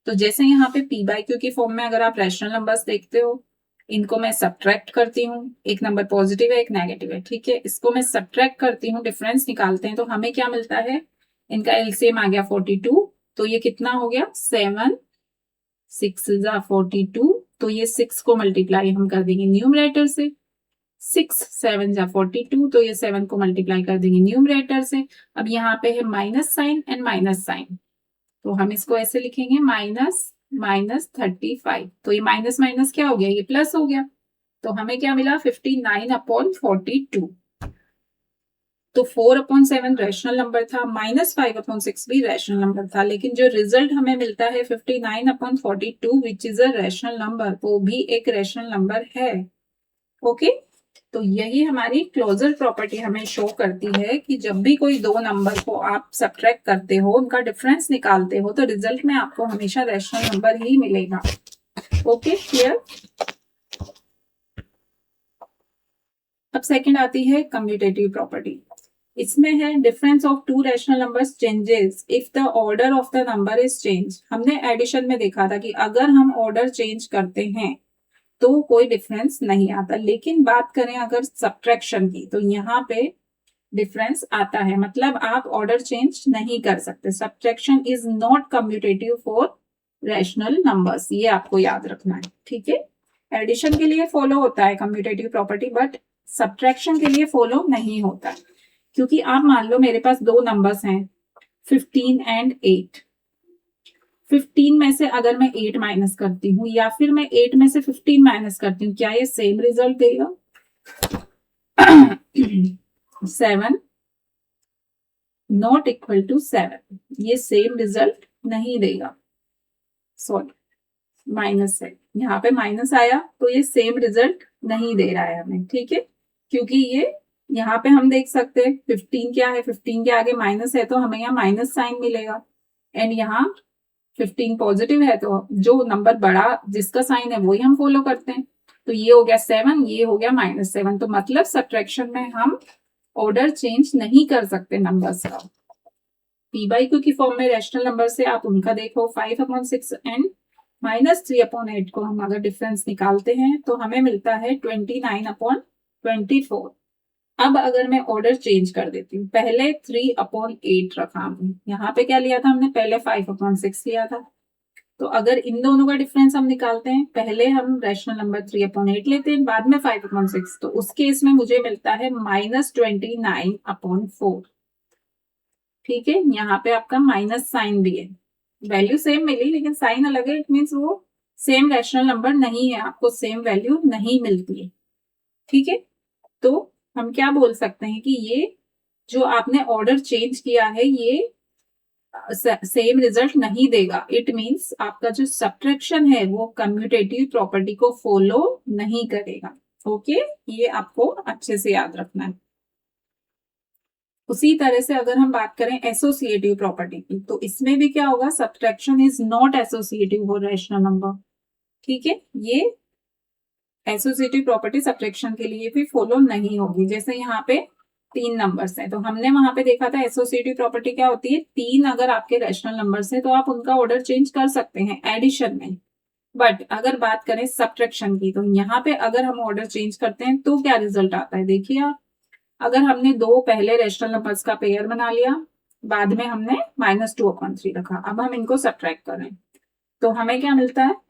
तो जैसे यहाँ पे p बाई क्यू की फॉर्म में अगर आप रैशनल नंबर्स देखते हो, इनको मैं सब्ट्रैक्ट करती हूँ, एक नंबर पॉजिटिव है एक नेगेटिव है, ठीक है, इसको मैं सब्ट्रैक्ट करती हूँ, डिफरेंस निकालते हैं तो हमें क्या मिलता है, इनका एलसीएम आ गया 42। तो ये कितना हो गया 7 6 जा 42। तो ये 6 को मल्टीप्लाई हम कर देंगे न्यूमरेटर से, 6 7 जा 42। तो ये 7 को मल्टीप्लाई कर देंगे न्यूमरेटर से। अब यहाँ पे है minus sign and minus sign, तो हम इसको ऐसे लिखेंगे माइनस माइनस 35। तो ये माइनस माइनस क्या हो गया, ये प्लस हो गया। तो हमें क्या मिला 59 अपॉन 42। तो 4 अपॉन 7 रैशनल नंबर था, माइनस 5 अपॉन 6 भी रैशनल नंबर था, लेकिन जो रिजल्ट हमें मिलता है 59 upon 42 which is a rational number, वो भी एक रैशनल नंबर है। ओके, तो यही हमारी क्लोजर प्रॉपर्टी हमें शो करती है कि जब भी कोई दो नंबर को आप सब्ट्रैक्ट करते हो, उनका डिफरेंस निकालते हो, तो रिजल्ट में आपको हमेशा रैशनल नंबर ही मिलेगा। Okay, clear. अब सेकंड आती है कम्यूटेटिव प्रॉपर्टी। इसमें है difference of two rational numbers changes if the order of the number is change. हमने एडिशन में देखा था कि अगर हम ऑर्डर चेंज करते हैं तो कोई डिफरेंस नहीं आता, लेकिन बात करें अगर सब्ट्रैक्शन की तो यहाँ पे डिफरेंस आता है, मतलब आप ऑर्डर चेंज नहीं कर सकते। Subtraction is not commutative for rational numbers, ये आपको याद रखना है, ठीक है। एडिशन के लिए फॉलो होता है कम्यूटेटिव प्रॉपर्टी, बट सब्ट्रैक्शन के लिए फॉलो नहीं होता है। क्योंकि आप मान लो मेरे पास दो नंबर्स हैं 15 एंड 8। 15 में से अगर मैं 8 माइनस करती हूँ या फिर मैं 8 में से 15 माइनस करती हूँ, क्या ये सेम रिजल्ट देगा? 7 नॉट इक्वल टू 7, ये सेम रिजल्ट नहीं देगा। सॉरी, माइनस है, यहाँ पे माइनस आया तो ये सेम रिजल्ट नहीं दे रहा है हमें, ठीक है। क्योंकि ये यहाँ पे हम देख सकते हैं 15 क्या है, 15 के आगे माइनस है तो हमें यहाँ माइनस साइन मिलेगा, एंड यहाँ 15 पॉजिटिव है तो जो नंबर बड़ा जिसका साइन है वही हम फॉलो करते हैं। तो ये हो गया 7, ये हो गया -7। तो मतलब सब्ट्रैक्शन में हम ऑर्डर चेंज नहीं कर सकते नंबर्स का। पी बाई क्यू की फॉर्म में रैशनल नंबर से आप उनका देखो 5 अपॉन 6 एंड -3 अपॉन 8 को हम अगर डिफरेंस निकालते हैं तो हमें मिलता है 29 अपॉन 24। अब अगर मैं ऑर्डर चेंज कर देती हूँ, पहले 3 अपॉन 8 रखा हमने, यहाँ पे क्या लिया था हमने, पहले 5 अपॉन 6 लिया था। तो अगर इन दोनों का डिफरेंस हम निकालते हैं, पहले हम रैशनल नंबर 3 अपॉन 8 लेते हैं, बाद में 5 अपॉन 6, तो उस केस में मुझे मिलता है -29 अपॉन 4। ठीक है, यहाँ पे आपका माइनस साइन भी है, वैल्यू सेम मिली लेकिन साइन अलग है, इट मीन्स वो सेम रैशनल नंबर नहीं है, आपको सेम वैल्यू नहीं मिलती है, ठीक है। तो हम क्या बोल सकते हैं कि ये जो आपने ऑर्डर चेंज किया है ये सेम रिजल्ट नहीं देगा। इट मींस आपका जो सब्ट्रैक्शन है वो कम्यूटेटिव प्रॉपर्टी को फॉलो नहीं करेगा। ओके, ये आपको अच्छे से याद रखना है। उसी तरह से अगर हम बात करें एसोसिएटिव प्रॉपर्टी की, तो इसमें भी क्या होगा, subtraction is not associative for rational number, ठीक है। ये एसोसिएटिव प्रॉपर्टी सब्ट्रैक्शन के लिए भी फॉलो नहीं होगी। जैसे यहाँ पे 3 नंबर्स हैं तो हमने वहां पे देखा था एसोसिएटिव प्रॉपर्टी क्या होती है, 3 अगर आपके रैशनल नंबर्स हैं तो आप उनका ऑर्डर चेंज कर सकते हैं एडिशन में। बट अगर बात करें सब्ट्रैक्शन की, तो यहाँ पे अगर हम ऑर्डर चेंज करते हैं तो क्या रिजल्ट आता है, देखिए आप, अगर हमने दो पहले रैशनल नंबर्स का पेयर बना लिया, बाद में हमने -2 अपॉन 3 रखा, अब हम इनको सब्ट्रैक्ट करें तो हमें क्या मिलता है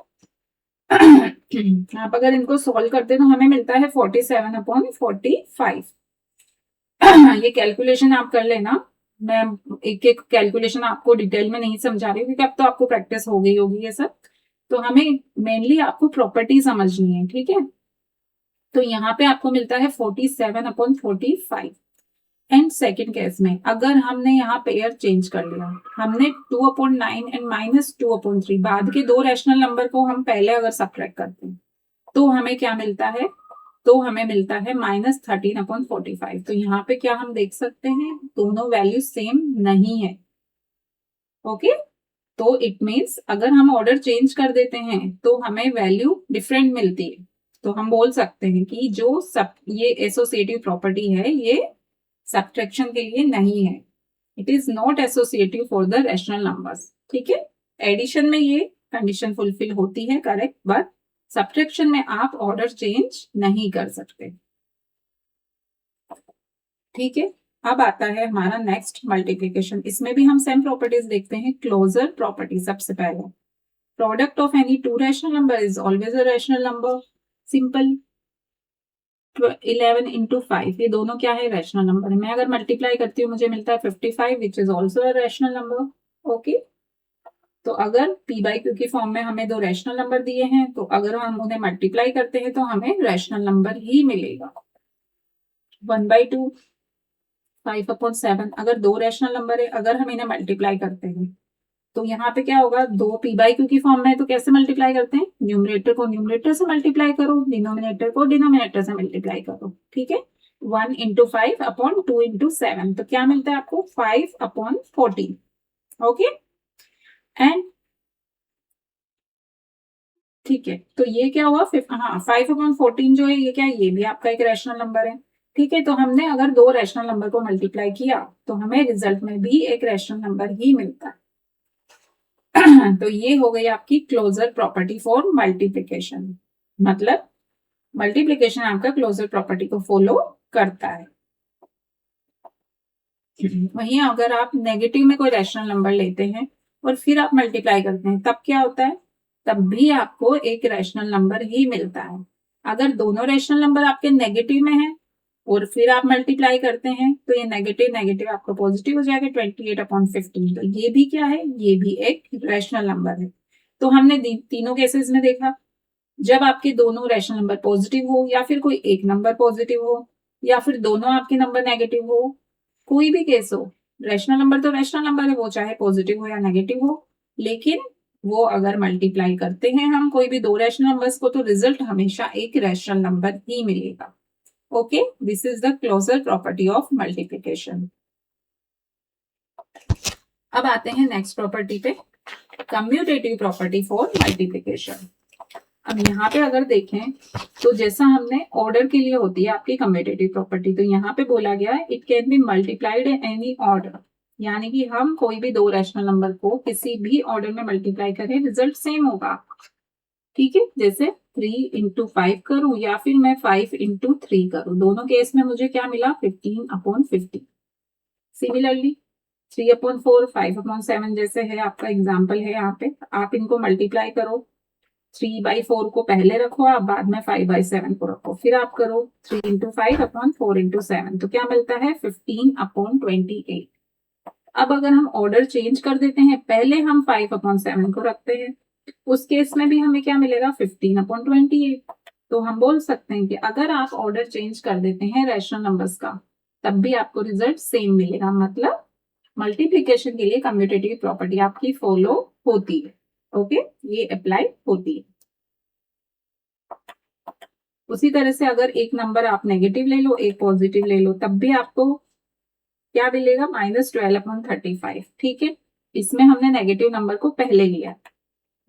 आप अगर इनको सॉल्व करते हैं तो हमें मिलता है 47 अपॉन 45। ये कैलकुलेशन आप कर लेना, मैं एक एक कैलकुलेशन आपको डिटेल में नहीं समझा रही हूँ क्योंकि अब तो आपको प्रैक्टिस हो गई होगी ये सब। तो हमें मेनली आपको प्रॉपर्टी समझनी है, ठीक है। तो यहाँ पे आपको मिलता है 47/45। एंड सेकेंड केस में अगर हमने यहाँ पेयर चेंज कर लिया, हमने 2/9 एंड -2/3 बाद के दो रैशनल नंबर को हम पहले अगर सब्ट्रैक्ट करते हैं तो हमें क्या मिलता है, तो हमें मिलता है -13/45। तो यहाँ पे क्या हम देख सकते हैं, दोनों वैल्यू सेम नहीं है। ओके, तो इट मीन्स अगर हम ऑर्डर चेंज कर देते हैं तो हमें वैल्यू डिफरेंट मिलती है। तो हम बोल सकते हैं कि जो सब ये एसोसिएटिव प्रॉपर्टी है ये सब्ट्रैक्शन के लिए नहीं है। It is not associative for the rational numbers, ठीक है। एडिशन में ये कंडीशन फुलफिल होती है, करेक्ट, बट सब्ट्रैक्शन में आप ऑर्डर चेंज नहीं कर सकते, ठीक है। अब आता है हमारा नेक्स्ट मल्टीप्लिकेशन। इसमें भी हम सेम प्रॉपर्टीज देखते हैं। क्लोजर प्रॉपर्टी सबसे पहले, product of any two rational number is always a rational number. Simple. 11 into 5 ये दोनों क्या है, रैशनल नंबर है। मैं अगर मल्टीप्लाई करती हूँ मुझे मिलता है 55 which is also a rational number. Okay, तो अगर p बाई क्यू की फॉर्म में हमें दो रैशनल नंबर दिए हैं तो अगर हम उन्हें मल्टीप्लाई करते हैं तो हमें रैशनल नंबर ही मिलेगा। 1/2, 5/7 अगर दो रैशनल नंबर है, अगर हम इन्हें मल्टीप्लाई करते हैं तो यहाँ पे क्या होगा, दो p बाई क्यू की फॉर्म में है तो कैसे मल्टीप्लाई करते हैं, न्यूमरेटर को न्यूमरेटर से मल्टीप्लाई करो, डिनोमिनेटर को डिनोमिनेटर से मल्टीप्लाई करो, ठीक है। 1 into 5/2 into 7 तो क्या मिलता है आपको, 5/14। ओके, एंड ठीक है, तो ये क्या हुआ, हाँ 5/14 जो है ये क्या है, ये भी आपका एक रैशनल नंबर है, ठीक है। तो हमने अगर दो रैशनल नंबर को मल्टीप्लाई किया तो हमें रिजल्ट में भी एक रैशनल नंबर ही मिलता है। तो ये हो गई आपकी क्लोजर प्रॉपर्टी फॉर मल्टीप्लिकेशन, मतलब मल्टीप्लिकेशन आपका क्लोजर प्रॉपर्टी को फॉलो करता है। वहीं अगर आप नेगेटिव में कोई रैशनल नंबर लेते हैं और फिर आप मल्टीप्लाई करते हैं तब क्या होता है, तब भी आपको एक रैशनल नंबर ही मिलता है। अगर दोनों रैशनल नंबर आपके नेगेटिव में है और फिर आप मल्टीप्लाई करते हैं तो ये नेगेटिव नेगेटिव आपका पॉजिटिव हो जाएगा, 28/15। तो ये भी क्या है, ये भी एक रैशनल नंबर है। तो हमने तीनों केसेस में देखा, जब आपके दोनों रैशनल नंबर पॉजिटिव हो या फिर कोई एक नंबर पॉजिटिव हो या फिर दोनों आपके नंबर नेगेटिव हो, कोई भी केस हो, रैशनल नंबर तो रैशनल नंबर है, वो चाहे पॉजिटिव हो या नेगेटिव हो, लेकिन वो अगर मल्टीप्लाई करते हैं हम कोई भी दो रैशनल नंबर्स को तो रिजल्ट हमेशा एक रैशनल नंबर ही मिलेगा। Okay, this is the closure property of multiplication. अब आते हैं नेक्स्ट प्रॉपर्टी पे, कम्यूटेटिव प्रॉपर्टी फॉर मल्टीप्लिकेशन। अब यहाँ पे अगर देखें तो जैसा हमने ऑर्डर के लिए होती है आपकी कम्यूटेटिव प्रॉपर्टी, तो यहाँ पे बोला गया है it can be multiplied in any order, यानी कि हम कोई भी दो रैशनल नंबर को किसी भी ऑर्डर में मल्टीप्लाई करें रिजल्ट सेम होगा, ठीक है। जैसे 3 into 5 करूं या फिर मैं 5 into 3 करूं, दोनों केस में मुझे क्या मिला, 15/50। सिमिलरली 3/4, 5/7 जैसे है आपका एग्जाम्पल है यहाँ पे, आप इनको मल्टीप्लाई करो, 3/4 को पहले रखो आप, बाद में 5/7 को रखो, फिर आप करो 3 into 5/4 into 7 तो क्या मिलता है, 15/28। अब अगर हम ऑर्डर चेंज कर देते हैं, पहले हम 5/7 को रखते हैं, उस केस में भी हमें क्या मिलेगा, 15/28। तो हम बोल सकते हैं कि अगर आप ऑर्डर चेंज कर देते हैं रैशनल नंबर्स का तब भी आपको रिजल्ट सेम मिलेगा, मतलब मल्टीप्लीकेशन के लिए कम्यूटेटिव प्रॉपर्टी आपकी फॉलो होती है। ओके, ये अप्लाई होती है। उसी तरह से अगर एक नंबर आप नेगेटिव ले लो एक पॉजिटिव ले लो तब भी आपको क्या मिलेगा, -12/35, ठीक है। इसमें हमने नेगेटिव नंबर को पहले लिया।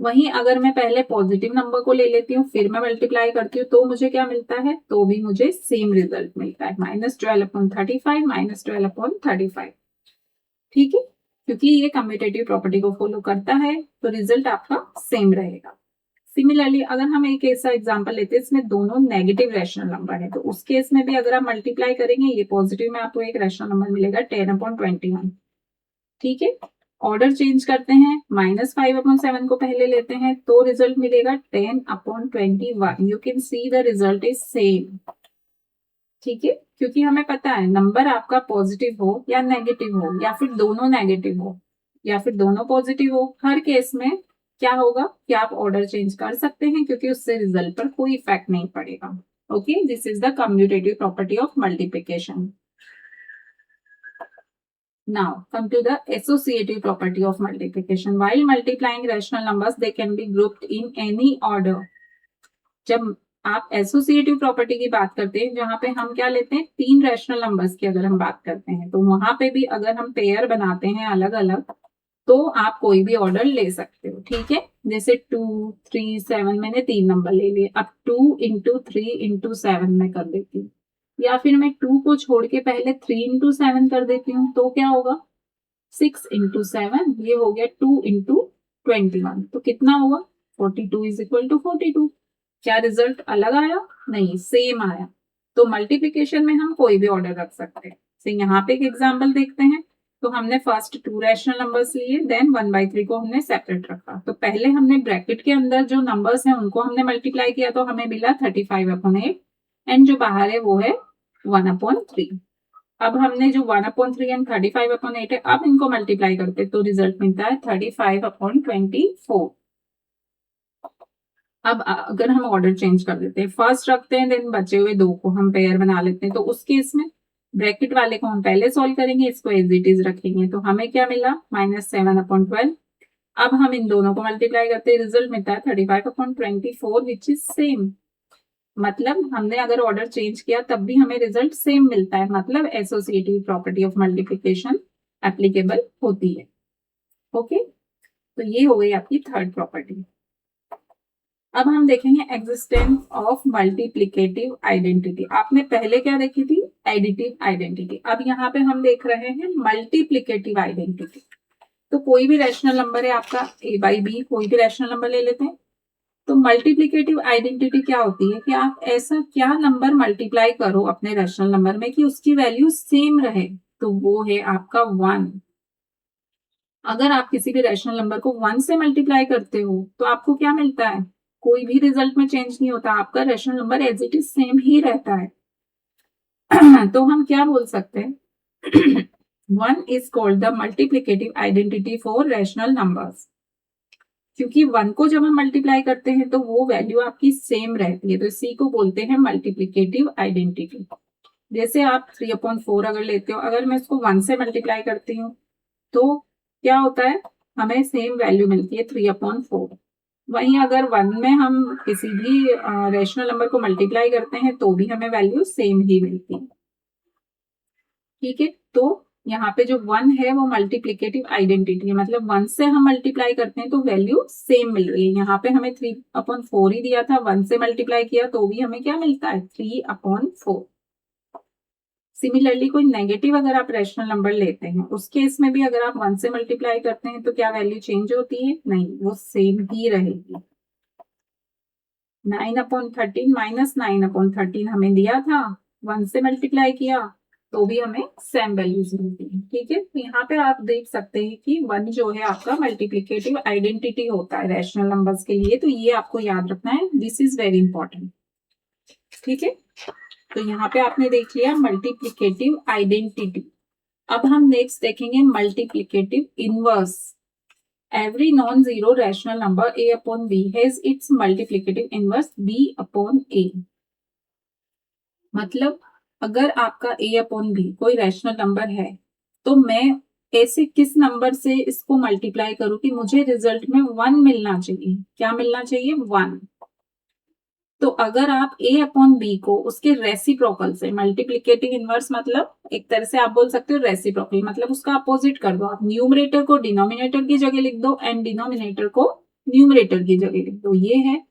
वहीं अगर मैं पहले पॉजिटिव नंबर को ले लेती हूँ फिर मैं मल्टीप्लाई करती हूँ तो मुझे क्या मिलता है, तो भी मुझे सेम रिजल्ट मिलता है, -12/35 -12/35, ठीक है। क्योंकि ये कम्यूटेटिव प्रॉपर्टी को फॉलो करता है तो रिजल्ट आपका सेम रहेगा। सिमिलरली अगर हम एक ऐसा एग्जांपल लेते हैं इसमें दोनों नेगेटिव रैशनल नंबर है, तो उस केस में भी अगर आप मल्टीप्लाई करेंगे ये पॉजिटिव में आपको एक रैशनल नंबर मिलेगा 10/21, ठीक है। ऑर्डर चेंज करते हैं, -5/7 को पहले लेते हैं तो रिजल्ट मिलेगा 10/21। You can see the result is same, ठीक है। क्योंकि हमें पता है नंबर आपका पॉजिटिव हो या नेगेटिव हो या फिर दोनों नेगेटिव हो या फिर दोनों पॉजिटिव हो, हर केस में क्या होगा कि आप ऑर्डर चेंज कर सकते हैं क्योंकि उससे रिजल्ट पर कोई इफेक्ट नहीं पड़ेगा। Okay, this is the commutative property of multiplication. Now, come to the associative property of multiplication. While multiplying rational numbers, they can be grouped in any order. जब आप एसोसिएटिव प्रॉपर्टी की बात करते हैं, जहां पे हम क्या लेते हैं, तीन रैशनल नंबर्स की अगर हम बात करते हैं, तो वहां पे भी अगर हम पेयर बनाते हैं अलग अलग, तो आप कोई भी ऑर्डर ले सकते हो। ठीक है, जैसे 2, 3, 7 मैंने तीन नंबर ले लिए, अब 2 इंटू 3 इंटू 7 में कर देती हूँ, या फिर मैं 2 को छोड़ के पहले 3 इंटू 7 कर देती हूँ, तो क्या होगा 6 इंटू 7, ये हो गया 2 इंटू 21, तो कितना होगा 42 इज इक्वल टू 42। क्या रिजल्ट अलग आया? नहीं, सेम आया। तो मल्टीप्लिकेशन में हम कोई भी ऑर्डर रख सकते हैं। तो यहाँ पे एक एग्जांपल देखते हैं। तो हमने फर्स्ट 2 रैशनल नंबर्स लिए, देन 1/3 को हमने सेपरेट रखा। तो पहले हमने ब्रैकेट के अंदर जो नंबर्स हैं उनको हमने मल्टीप्लाई किया, तो हमें मिला 35/8, एंड जो बाहर है वो है 1/3। अब हमने जो 1/3 एंड 35/8 है, अब इनको मल्टीप्लाई करते तो रिजल्ट मिलता है 35/24। अब अगर हम ऑर्डर चेंज कर देते हैं, फर्स्ट रखते हैं, देन बचे हुए दो को हम पेयर बना लेते हैं, तो उस केस में ब्रैकेट वाले को हम पहले सॉल्व करेंगे, इसको एज इट इज रखेंगे, तो हमें क्या मिला -7/12। अब हम इन दोनों को मल्टीप्लाई करते हैं, रिजल्ट मिलता है 35/24 विच इज सेम। मतलब हमने अगर ऑर्डर चेंज किया तब भी हमें रिजल्ट सेम मिलता है, मतलब associative property of multiplication applicable होती है। ओके, तो ये हो गई आपकी थर्ड प्रॉपर्टी। अब हम देखेंगे एग्जिस्टेंस ऑफ मल्टीप्लिकेटिव आइडेंटिटी। आपने पहले क्या देखी थी, एडिटिव आइडेंटिटी। अब यहाँ पे हम देख रहे हैं मल्टीप्लिकेटिव आइडेंटिटी। तो कोई भी रैशनल नंबर है आपका a/b, कोई भी रैशनल नंबर ले लेते हैं। तो मल्टीप्लिकेटिव आइडेंटिटी क्या होती है कि आप ऐसा क्या नंबर मल्टीप्लाई करो अपने रैशनल नंबर में कि उसकी वैल्यू सेम रहे, तो वो है आपका 1। अगर आप किसी भी रैशनल नंबर को 1 से मल्टीप्लाई करते हो तो आपको क्या मिलता है, कोई भी रिजल्ट में चेंज नहीं होता, आपका rational number as it is same ही रहता है। तो हम क्या बोल सकते हैं, 1 is called the multiplicative identity for rational numbers. क्योंकि 1 को जब हम मल्टीप्लाई करते हैं तो वो वैल्यू आपकी सेम रहती है, तो इसी को बोलते हैं मल्टीप्लिकेटिव आइडेंटिटी। जैसे आप 3/4 अगर लेते हो, अगर मैं इसको 1 से मल्टीप्लाई करती हूँ तो क्या होता है, हमें सेम वैल्यू मिलती है 3/4। वहीं अगर 1 में हम किसी भी रैशनल नंबर को मल्टीप्लाई करते हैं तो भी हमें वैल्यू सेम ही मिलती है। ठीक है, तो यहाँ पे जो 1 है वो मल्टीप्लिकेटिव आइडेंटिटी है, मतलब 1 से हम मल्टीप्लाई करते हैं तो वैल्यू सेम मिल रही है। यहाँ पे हमें 3/4 ही दिया था, 1 से मल्टीप्लाई किया तो भी हमें क्या मिलता है, 3/4। सिमिलरली कोई नेगेटिव अगर आप रैशनल नंबर लेते हैं, उस केस में भी अगर आप 1 से मल्टीप्लाई करते हैं तो क्या वैल्यू चेंज होती है, नहीं, वो सेम ही रहेगी। 9/13 -9/13 हमें दिया था, 1 से मल्टीप्लाई किया तो भी हमें सेम वैल्यूज मिलती है। ठीक है, तो यहाँ पे आप देख सकते हैं कि 1 जो है आपका मल्टीप्लिकेटिव आइडेंटिटी होता है रैशनल नंबर्स के लिए, तो ये आपको याद रखना है, दिस इज वेरी इंपॉर्टेंट। ठीक है, तो यहाँ पे आपने देख लिया मल्टीप्लिकेटिव आइडेंटिटी। अब हम नेक्स्ट देखेंगे multiplicative inverse. Every non-zero rational number a upon b has its multiplicative inverse b upon a। मतलब अगर आपका a upon b कोई रैशनल नंबर है, तो मैं ऐसे किस नंबर से इसको मल्टीप्लाई करूं कि मुझे रिजल्ट में 1 मिलना चाहिए। क्या मिलना चाहिए, 1। तो अगर आप a अपॉन b को उसके रेसिप्रोकल से, मल्टीप्लिकेटिव इनवर्स मतलब एक तरह से आप बोल सकते हो रेसिप्रोकल, मतलब उसका अपोजिट कर दो। आप न्यूमरेटर को डिनोमिनेटर की जगह लिख दो एंड डिनोमिनेटर को न्यूमरेटर की जगह लिख दो, ये है।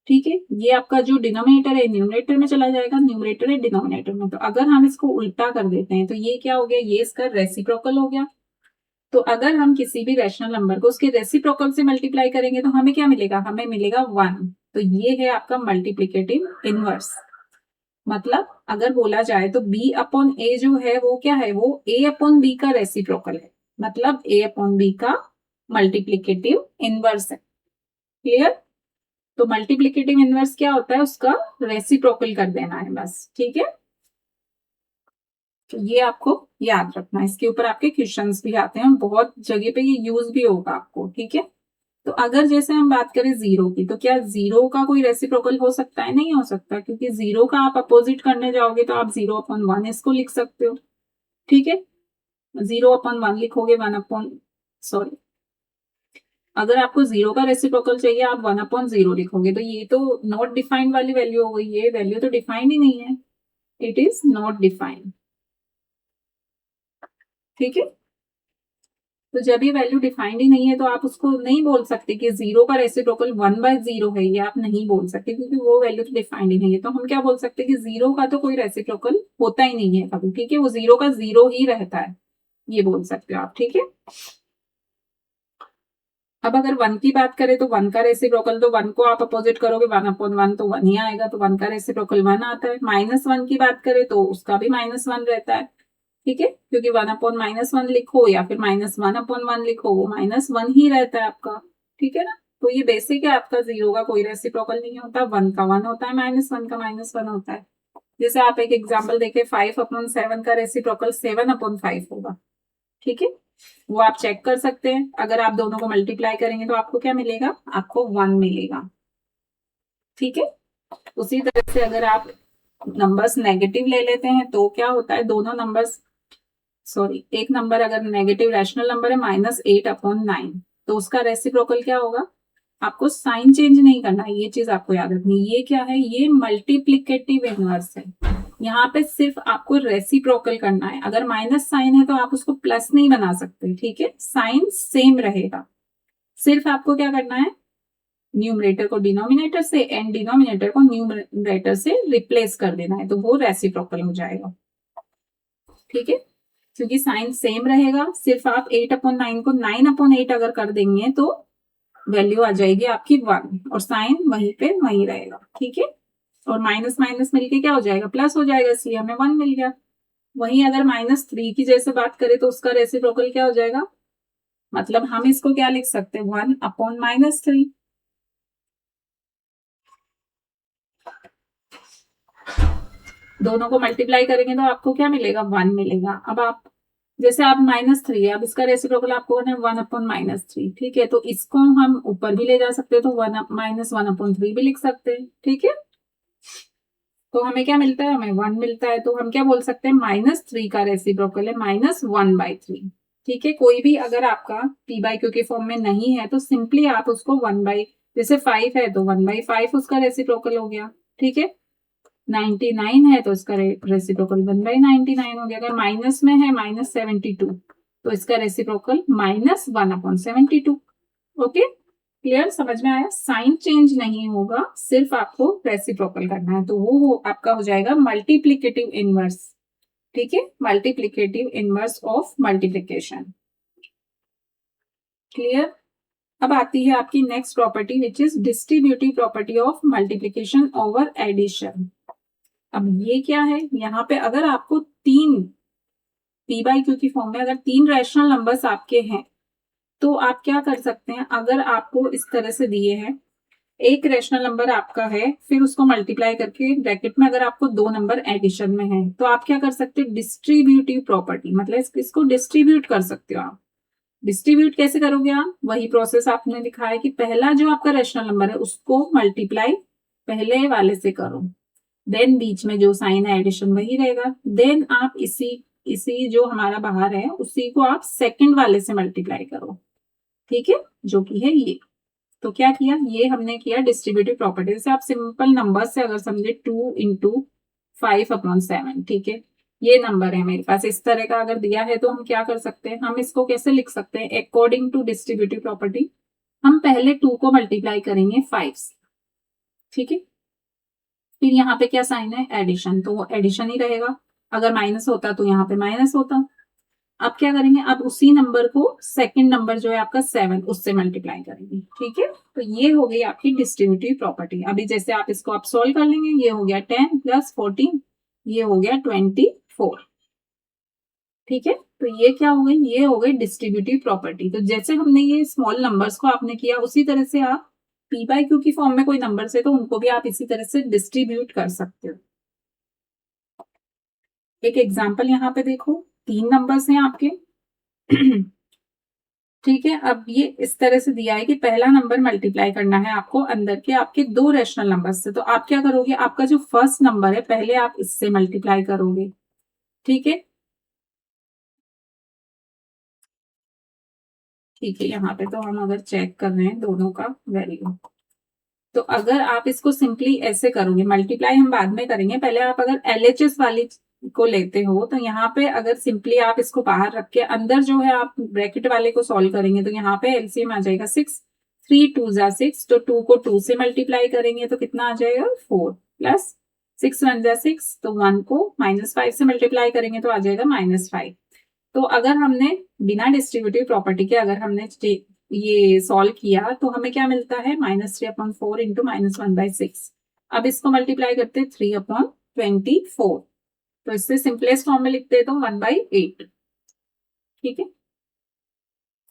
ठीक है, ये आपका जो डिनोमिनेटर है न्यूमरेटर में चला जाएगा, न्यूमरेटर है डिनोमिनेटर में। तो अगर हम इसको उल्टा कर देते हैं तो ये क्या हो गया, ये इसका रेसिप्रोकल हो गया। तो अगर हम किसी भी रैशनल नंबर को उसके रेसिप्रोकल से मल्टीप्लाई करेंगे तो हमें क्या मिलेगा, हमें मिलेगा 1। तो ये है आपका मल्टीप्लिकेटिव इनवर्स। मतलब अगर बोला जाए तो b अपॉन a जो है वो क्या है, वो a अपॉन b का रेसिप्रोकल है, मतलब a अपॉन b का मल्टीप्लिकेटिव इनवर्स है। क्लियर? तो मल्टीप्लिकेटिव इनवर्स क्या होता है, उसका रेसिप्रोकल कर देना है बस। ठीक है, तो ये आपको याद रखना है, इसके ऊपर आपके क्वेश्चंस भी आते हैं, बहुत जगह पे ये यूज भी होगा आपको, ठीक है। तो अगर जैसे हम बात करें जीरो की, तो क्या जीरो का कोई रेसिप्रोकल हो सकता है? नहीं हो सकता, क्योंकि जीरो का आप अपोजिट करने जाओगे तो आप 0/1 इसको लिख सकते हो, ठीक है। 0/1 लिखोगे, 1 सॉरी, अगर आपको जीरो का रेसिप्रोकल चाहिए आप 1/0 लिखोगे, तो ये तो नॉट डिफाइंड वाली वैल्यू हो गई, ये वैल्यू तो डिफाइंड ही नहीं है, इट इज नॉट डिफाइंड, ठीक है। तो जब ये वैल्यू डिफाइंड ही नहीं है तो आप उसको नहीं बोल सकते कि जीरो का रेसिप्रोकल 1/0 है, ये आप नहीं बोल सकते, क्योंकि वो वैल्यू तो डिफाइंड ही नहीं है। तो हम क्या बोल सकते हैं कि जीरो का तो कोई रेसिप्रोकल होता ही नहीं है कभी, ठीक है, वो जीरो का जीरो ही रहता है, ये बोल सकते हो आप, ठीक है। अब अगर वन की बात करें तो वन का रेसिप्रोकल, तो वन को आप अपोजिट करोगे 1/1 तो वन ही आएगा, तो वन का रेसिप्रोकल 1 आता है। -1 की बात करें तो उसका भी -1 रहता है, ठीक है, क्योंकि 1/-1 लिखो या फिर -1/1 लिखो, वो -1 ही रहता है आपका, ठीक है ना। तो ये बेसिक है आपका, जीरो का कोई रेसिप्रोकल नहीं होता, वन का वन होता है, -1 का -1 होता है। जैसे आप एक एग्जाम्पल देखें, 5/7 का रेसिप्रोकल 7/5 होगा, ठीक है, वो आप चेक कर सकते हैं। अगर आप दोनों को मल्टीप्लाई करेंगे तो आपको क्या मिलेगा? आपको 1 मिलेगा, ठीक है। उसी तरह से अगर आप नंबर्स नेगेटिव ले लेते हैं तो क्या होता है, दोनों नंबर्स, सॉरी, एक नंबर अगर नेगेटिव रैशनल नंबर है -8/9, तो उसका रेसिप्रोकल क्या होगा? आपको साइन चेंज नहीं करना है, ये चीज आपको याद रखनी है। ये क्या है? ये मल्टीप्लिकेटिव इनवर्स है, यहाँ पे सिर्फ आपको रेसिप्रोकल करना है। अगर माइनस साइन है तो आप उसको प्लस नहीं बना सकते, ठीक है, साइन सेम रहेगा। सिर्फ आपको क्या करना है, न्यूमरेटर को डिनोमिनेटर से एंड डिनोमिनेटर को न्यूमरेटर से रिप्लेस कर देना है, तो वो रेसिप्रोकल हो जाएगा, ठीक है। क्योंकि साइन सेम रहेगा, सिर्फ आप 8/9 को 9/8 अगर कर देंगे तो वैल्यू आ जाएगी आपकी 1, और साइन वहीं पे वहीं रहेगा, ठीक है। और माइनस माइनस मिलके क्या हो जाएगा? प्लस हो जाएगा, इसलिए हमें 1 मिल गया। वहीं अगर -3 की जैसे बात करें तो उसका रेसिप्रोकल क्या हो जाएगा? मतलब हम इसको क्या लिख सकते हैं? 1/-3। दोनों को मल्टीप्लाई करेंगे तो आपको क्या मिलेगा? 1 मिलेगा। अब आप जैसे आप -3 है, अब इसका रेसिप्रोकल आपको 1/-3, ठीक है, तो इसको हम ऊपर भी ले जा सकते हैं, तो 1/3 भी लिख सकते हैं, ठीक है। तो हमें क्या मिलता है? हमें 1 मिलता है, तो हम क्या बोल सकते हैं? -3 का रेसिप्रोकल है -1/3, ठीक है। कोई भी अगर आपका p/q के फॉर्म में नहीं है तो सिंपली आप उसको जैसे 5 है तो 1/5 उसका रेसिप्रोकल हो गया, ठीक है। 99 है तो इसका रेसिप्रोकल 1/99 हो गया। अगर माइनस में है -72 तो इसका रेसिप्रोकल -1/72। Okay, clear? समझ में आया? साइन चेंज नहीं होगा, सिर्फ आपको रेसिप्रोकल करना है, तो वो आपका हो जाएगा मल्टीप्लिकेटिव इनवर्स, ठीक है, multiplicative inverse of multiplication. Clear? अब आती है आपकी next property which is distributive property of multiplication over addition. अब ये क्या है? यहाँ पे अगर आपको तीन p/q की फॉर्म में अगर 3 रैशनल नंबर्स आपके हैं तो आप क्या कर सकते हैं? अगर आपको इस तरह से दिए हैं, एक रैशनल नंबर आपका है, फिर उसको मल्टीप्लाई करके ब्रैकेट में अगर आपको 2 नंबर एडिशन में है, तो आप क्या कर सकते हो? डिस्ट्रीब्यूटिव प्रॉपर्टी, मतलब इसको डिस्ट्रीब्यूट कर सकते हो आप। डिस्ट्रीब्यूट कैसे करोगे आप? वही प्रोसेस आपने लिखा है कि पहला जो आपका रैशनल नंबर है उसको मल्टीप्लाई पहले वाले से करो, देन बीच में जो साइन है एडिशन वही रहेगा, देन आप इसी इसी जो हमारा बाहर है उसी को आप सेकंड वाले से मल्टीप्लाई करो, ठीक है, जो कि है ये। तो क्या किया? ये हमने किया डिस्ट्रीब्यूटिव प्रॉपर्टी से। आप सिंपल नंबर से अगर समझे 2/5/7, ठीक है, ये नंबर है मेरे पास, इस तरह का अगर दिया है तो हम क्या कर सकते हैं? हम इसको कैसे लिख सकते हैं? अकॉर्डिंग टू डिस्ट्रीब्यूटिव प्रॉपर्टी हम पहले 2 को मल्टीप्लाई करेंगे 5 से, ठीक है, फिर यहाँ पे क्या साइन है? एडिशन, तो वो एडिशन ही रहेगा। अगर माइनस होता तो यहाँ पे माइनस होता। अब क्या करेंगे? अब उसी नंबर को सेकंड नंबर जो है आपका 7 उससे मल्टीप्लाई करेंगे, ठीक है। तो ये हो गई आपकी डिस्ट्रीब्यूटिव प्रॉपर्टी। अभी जैसे आप इसको आप सोल्व कर लेंगे, ये हो गया 10 + 14, ये हो गया 24, ठीक है। तो ये क्या हो गई? ये हो गई डिस्ट्रीब्यूटिव प्रॉपर्टी। तो जैसे हमने ये स्मॉल नंबर्स को आपने किया, उसी तरह से आप p/q की फॉर्म में कोई नंबर है तो उनको भी आप इसी तरह से डिस्ट्रीब्यूट कर सकते हो। एक एग्जाम्पल यहाँ पे देखो, 3 नंबर्स हैं आपके। ठीक है, अब ये इस तरह से दिया है कि पहला नंबर मल्टीप्लाई करना है आपको अंदर के आपके 2 रैशनल नंबर से। तो आप क्या करोगे, आपका जो फर्स्ट नंबर है पहले आप इससे मल्टीप्लाई करोगे। ठीक है, ठीक है, यहाँ पे तो हम अगर चेक कर रहे हैं दोनों का वैल्यू, तो अगर आप इसको सिंपली ऐसे करोगे, मल्टीप्लाई हम बाद में करेंगे, पहले आप अगर एलएचएस वाली को लेते हो तो यहाँ पे अगर सिंपली आप इसको बाहर रख के अंदर जो है आप ब्रैकेट वाले को सॉल्व करेंगे तो यहाँ पे एलसीएम आ जाएगा 6, 3 2 जा 6, तो 2 को 2 से मल्टीप्लाई करेंगे तो कितना आ जाएगा 4, प्लस 6 1 जा 6, तो 1 को -5 से मल्टीप्लाई करेंगे तो आ जाएगा -5। तो अगर हमने बिना डिस्ट्रीब्यूटिव प्रॉपर्टी के अगर हमने ये सॉल्व किया तो हमें क्या मिलता है, -3/4 इंटू -1/6। अब इसको मल्टीप्लाई करते हैं 3/24, तो इससे सिंपलेस्ट फॉर्म में लिखते हैं तो 1/8। ठीक है,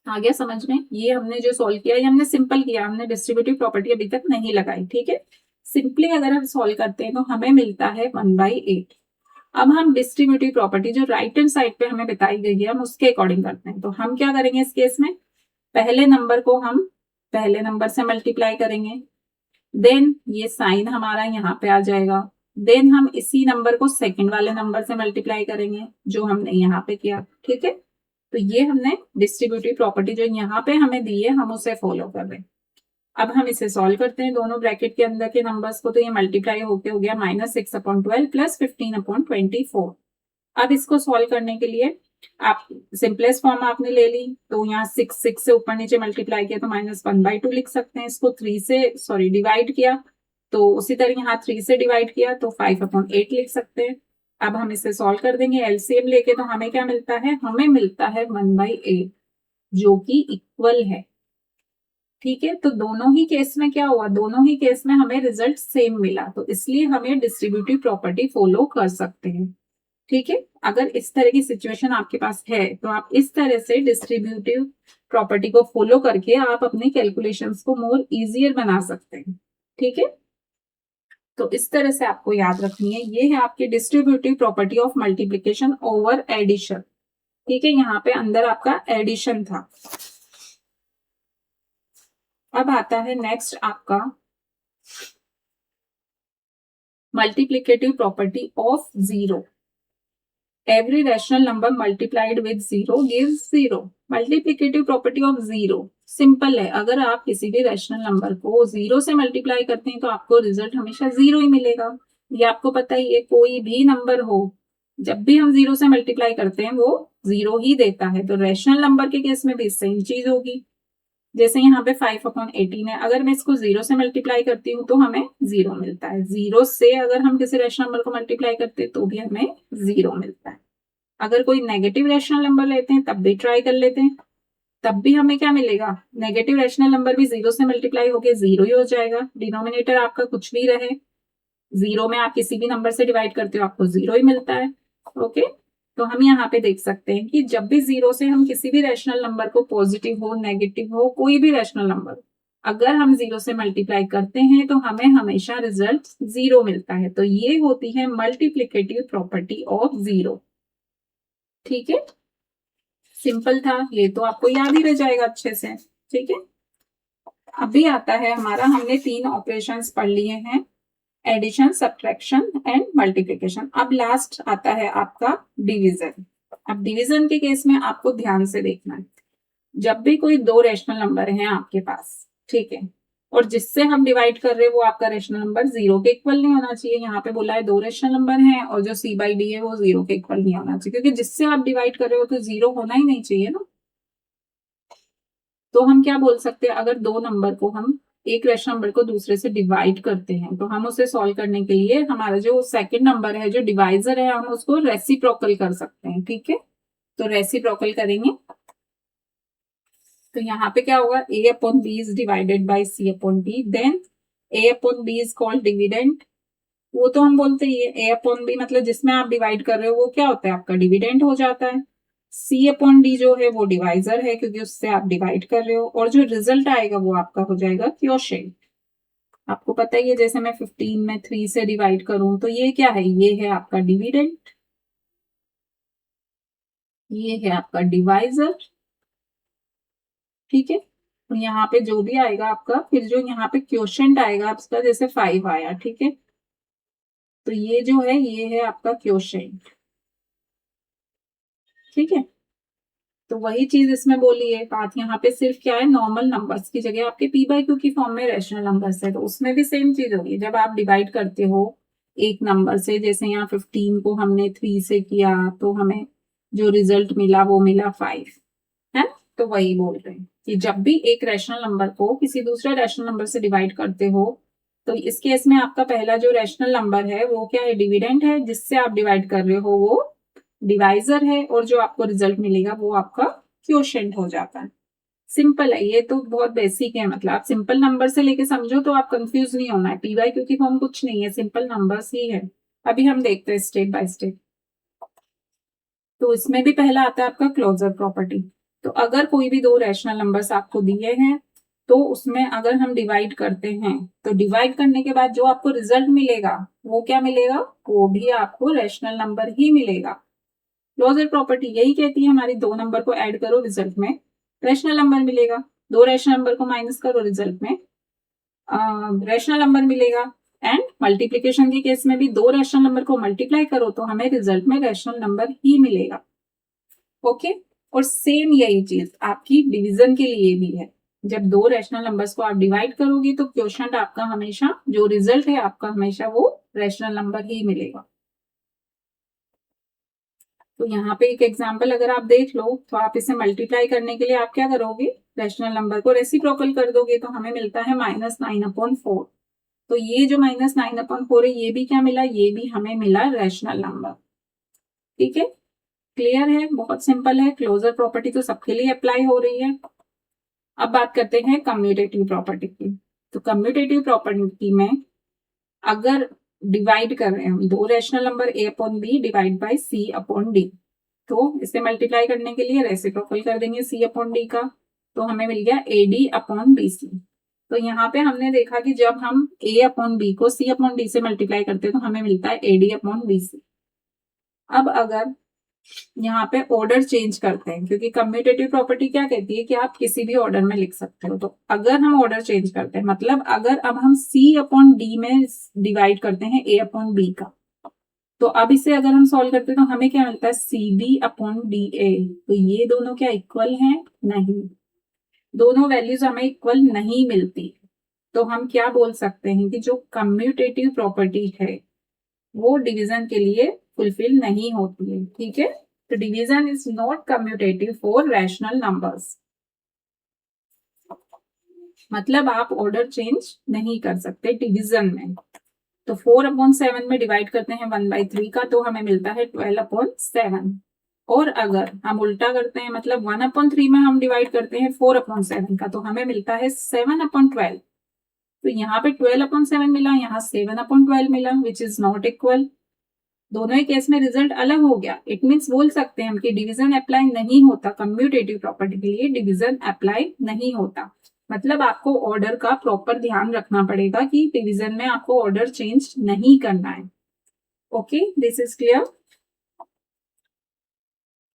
आ गया समझ में? ये हमने जो सॉल्व किया ये हमने सिंपल किया, हमने डिस्ट्रीब्यूटिव प्रॉपर्टी अभी तक नहीं लगाई। ठीक है, सिंपली अगर हम सॉल्व करते हैं तो हमें मिलता है 1/8। अब हम डिस्ट्रीब्यूटिव प्रॉपर्टी जो राइट हैंड साइड पे हमें बताई गई है हम उसके अकॉर्डिंग करते हैं। तो हम क्या करेंगे इस केस में, पहले नंबर को हम पहले नंबर से मल्टीप्लाई करेंगे, देन ये साइन हमारा यहाँ पे आ जाएगा, देन हम इसी नंबर को सेकंड वाले नंबर से मल्टीप्लाई करेंगे जो हमने यहाँ पे किया। ठीक है, तो ये हमने डिस्ट्रीब्यूटिव प्रॉपर्टी जो यहाँ पे हमें दी है हम उसे फॉलो कर रहे हैं। अब हम इसे सॉल्व करते हैं दोनों ब्रैकेट के अंदर के नंबर्स को, तो ये मल्टीप्लाई होके हो गया -6/12 प्लस 15/24। अब इसको सॉल्व करने के लिए आप सिंपलेस्ट फॉर्म आपने ले ली, तो यहाँ 6 से ऊपर नीचे मल्टीप्लाई किया तो -1/2 लिख सकते हैं। इसको 3 से डिवाइड किया तो उसी तरह यहाँ 3 से डिवाइड किया तो 5/8 लिख सकते हैं। अब हम इसे सॉल्व कर देंगे एलसीएम लेके, तो हमें क्या मिलता है, हमें मिलता है 1/8 जो कि इक्वल है। ठीक है, तो दोनों ही केस में क्या हुआ, दोनों ही केस में हमें रिजल्ट सेम मिला, तो इसलिए हमें डिस्ट्रीब्यूटिव प्रॉपर्टी फॉलो कर सकते हैं। ठीक है, अगर इस तरह की सिचुएशन आपके पास है तो आप इस तरह से डिस्ट्रीब्यूटिव प्रॉपर्टी को फॉलो करके आप अपने कैलकुलेशंस को मोर इजियर बना सकते हैं। ठीक है, तो इस तरह से आपको याद रखनी है, ये है आपकी distributive property of multiplication over addition. ठीक है, यहाँ पे अंदर आपका एडिशन था। अब आता है नेक्स्ट आपका multiplicative property of zero. Every rational number multiplied with zero gives zero. Multiplicative property of zero simple है, अगर आप किसी भी रैशनल नंबर को जीरो से मल्टीप्लाई करते हैं तो आपको रिजल्ट हमेशा जीरो ही मिलेगा। ये आपको पता ही है, कोई भी नंबर हो जब भी हम जीरो से मल्टीप्लाई करते हैं वो जीरो ही देता है। तो रैशनल नंबर के केस में भी सेम चीज होगी। जैसे यहाँ पे 5/18 है, अगर मैं इसको जीरो से मल्टीप्लाई करती हूँ तो हमें जीरो मिलता है। जीरो से अगर हम किसी रैशनल नंबर को मल्टीप्लाई करते हैं तो भी हमें जीरो मिलता है। अगर कोई नेगेटिव रैशनल नंबर लेते हैं तब भी ट्राई कर लेते हैं, तब भी हमें क्या मिलेगा, नेगेटिव रैशनल नंबर भी जीरो से मल्टीप्लाई होकर जीरो ही हो जाएगा। डिनोमिनेटर आपका कुछ भी रहे, जीरो में आप किसी भी नंबर से डिवाइड करते हो आपको जीरो ही मिलता है। ओके, तो हम यहाँ पे देख सकते हैं कि जब भी जीरो से हम किसी भी रैशनल नंबर को, पॉजिटिव हो नेगेटिव हो कोई भी रैशनल नंबर, अगर हम जीरो से मल्टीप्लाई करते हैं तो हमें हमेशा रिजल्ट जीरो मिलता है। तो ये होती है मल्टीप्लिकेटिव प्रॉपर्टी ऑफ जीरो। ठीक है, सिंपल था ये, तो आपको याद ही रह जाएगा अच्छे से। ठीक है, अभी आता है हमारा, हमने 3 ऑपरेशंस पढ़ लिए हैं, एडिशन, सब्ट्रैक्शन एंड मल्टीप्लिकेशन। अब लास्ट आता है आपका डिवीजन। अब डिवीजन के केस में आपको ध्यान से देखना है, जब भी कोई 2 रैशनल नंबर हैं आपके पास, ठीक है, और जिससे हम डिवाइड कर रहे हैं वो आपका रैशनल नंबर जीरो के इक्वल नहीं होना चाहिए। यहाँ पे बोला है 2 रैशनल नंबर हैं और जो C/D है वो जीरो के इक्वल नहीं होना चाहिए, क्योंकि जिससे आप डिवाइड कर रहे हो तो जीरो होना ही नहीं चाहिए ना। तो हम क्या बोल सकते हैं, अगर 2 नंबर को हम एक रैशनल नंबर को दूसरे से डिवाइड करते हैं तो हम उसे सॉल्व करने के लिए हमारा जो सेकंड नंबर है जो डिवाइजर है हम उसको रेसिप्रोकल कर सकते हैं। ठीक है, तो रेसिप्रोकल करेंगे तो यहाँ पे क्या होगा, A/B is divided by C/D, then A/B is called dividend. वो तो हम बोलते ही है, A/B मतलब जिसमें आप डिवाइड कर रहे हो वो क्या होता है, आपका डिविडेंड हो जाता है। C/D जो है वो डिवाइजर है क्योंकि उससे आप डिवाइड कर रहे हो, और जो रिजल्ट आएगा वो आपका हो जाएगा क्वोशिएंट। आपको पता ही है, जैसे मैं 15 में 3 से डिवाइड करूं तो ये क्या है, ये है आपका डिविडेंड। ये है आपका डिवाइजर, ठीक है। और यहाँ पे जो भी आएगा आपका, फिर जो यहाँ पे क्वोशंट आएगा आपका, जैसे 5 आया, ठीक है, तो ये जो है ये है आपका क्वोशंट, ठीक है। तो वही चीज इसमें बोली है, बात यहाँ पे सिर्फ क्या है, नॉर्मल नंबर्स की जगह आपके पी बाई क्यू की फॉर्म में रैशनल नंबर्स है, तो उसमें भी सेम चीज होगी। जब आप डिवाइड करते हो एक नंबर से, जैसे यहाँ 15 को हमने 3 से किया, तो हमें जो रिजल्ट मिला वो मिला 5, है ना। तो वही बोल रहे हैं कि जब भी एक रैशनल नंबर को किसी दूसरे रैशनल नंबर से डिवाइड करते हो, तो इस केस में आपका पहला जो रैशनल नंबर है वो क्या है, डिविडेंड है, जिससे आप डिवाइड कर रहे हो वो डिवाइजर है, और जो आपको रिजल्ट मिलेगा वो आपका क्वोशंट हो जाता है। सिंपल है, ये तो बहुत बेसिक है, मतलब आप सिंपल नंबर से लेके समझो तो आप कंफ्यूज नहीं होना है। पी वाई क्यू की फॉर्म कुछ नहीं है, सिंपल नंबर्स ही है। अभी हम देखते हैं स्टेप बाय स्टेप। तो इसमें भी पहला आता है आपका क्लोजर प्रॉपर्टी। तो अगर कोई भी दो रैशनल नंबर्स आपको दिए हैं, तो उसमें अगर हम डिवाइड करते हैं, तो डिवाइड करने के बाद जो आपको रिजल्ट मिलेगा वो क्या मिलेगा, वो भी आपको रैशनल नंबर ही मिलेगा। क्लोजर प्रॉपर्टी यही कहती है हमारी, दो नंबर को ऐड करो, रिजल्ट में रैशनल नंबर मिलेगा, दो रैशनल नंबर को माइनस करो, रिजल्ट में रैशनल नंबर मिलेगा। एंड मल्टीप्लीकेशन के केस में भी दो रैशनल नंबर को मल्टीप्लाई करो तो हमें रिजल्ट में रैशनल नंबर ही मिलेगा। ओके। और सेम यही चीज आपकी डिवीजन के लिए भी है। जब दो रैशनल नंबर्स को आप डिवाइड करोगे तो क्वोशंट आपका हमेशा, जो रिजल्ट है आपका हमेशा वो रैशनल नंबर ही मिलेगा। तो यहाँ पे एक एग्जांपल अगर आप देख लो, तो आप इसे मल्टीप्लाई करने के लिए आप क्या करोगे, रैशनल नंबर को रेसिप्रोकल कर दोगे, तो हमें मिलता है -9/4। तो ये जो -9/4 है, ये भी क्या मिला, ये भी हमें मिला रैशनल नंबर, ठीक है। क्लियर है, बहुत सिंपल है। क्लोजर प्रॉपर्टी तो सबके लिए अप्लाई हो रही है। अब बात करते हैं कम्यूटेटिव प्रॉपर्टी की। तो कम्यूटेटिव प्रॉपर्टी में अगर डिवाइड कर रहे हैं हम दो rational number a upon B divide by c upon D, तो इसे मल्टीप्लाई करने के लिए रेसिप्रोकल कर देंगे c अपॉन डी का, तो हमें मिल गया ad अपॉन bc। तो यहाँ पे हमने देखा कि जब हम a अपॉन b को c अपॉन d से मल्टीप्लाई करते हैं तो हमें मिलता है ad अपॉन bc। अब अगर यहाँ पे ऑर्डर चेंज करते हैं, क्योंकि कम्यूटेटिव प्रॉपर्टी क्या कहती है कि आप किसी भी ऑर्डर में लिख सकते हो, तो अगर हम ऑर्डर चेंज करते हैं, मतलब अगर अब हम c अपॉन डी में डिवाइड करते हैं a अपॉन बी का, तो अब इसे अगर हम सॉल्व करते हैं तो हमें क्या मिलता है, C B upon D A. तो ये दोनों क्या इक्वल हैं, नहीं, दोनों वैल्यूज हमें इक्वल नहीं मिलती। तो हम क्या बोल सकते हैं कि जो कम्यूटेटिव प्रॉपर्टी है वो डिवीजन के लिए फुलफिल नहीं होती है, ठीक है। तो division is not commutative for rational numbers, मतलब आप ऑर्डर चेंज नहीं कर सकते डिवीजन में। तो 4/7 में डिवाइड करते हैं 1/3 का, तो हमें मिलता है 12/7। और अगर हम उल्टा करते हैं, मतलब 1/3 में हम डिवाइड करते हैं 4/7 का, तो हमें मिलता है 7/12। तो यहाँ पे 12/7 मिला, यहाँ 7/12 मिला, विच इज नॉट इक्वल। दोनों ही केस में रिजल्ट अलग हो गया। इट मीन्स बोल सकते हैं हम कि डिवीजन अप्लाई नहीं होता, कम्यूटेटिव प्रॉपर्टी के लिए डिवीजन अप्लाई नहीं होता। मतलब आपको ऑर्डर का प्रॉपर ध्यान रखना पड़ेगा कि डिवीजन में आपको ऑर्डर चेंज नहीं करना है। Okay, this is clear.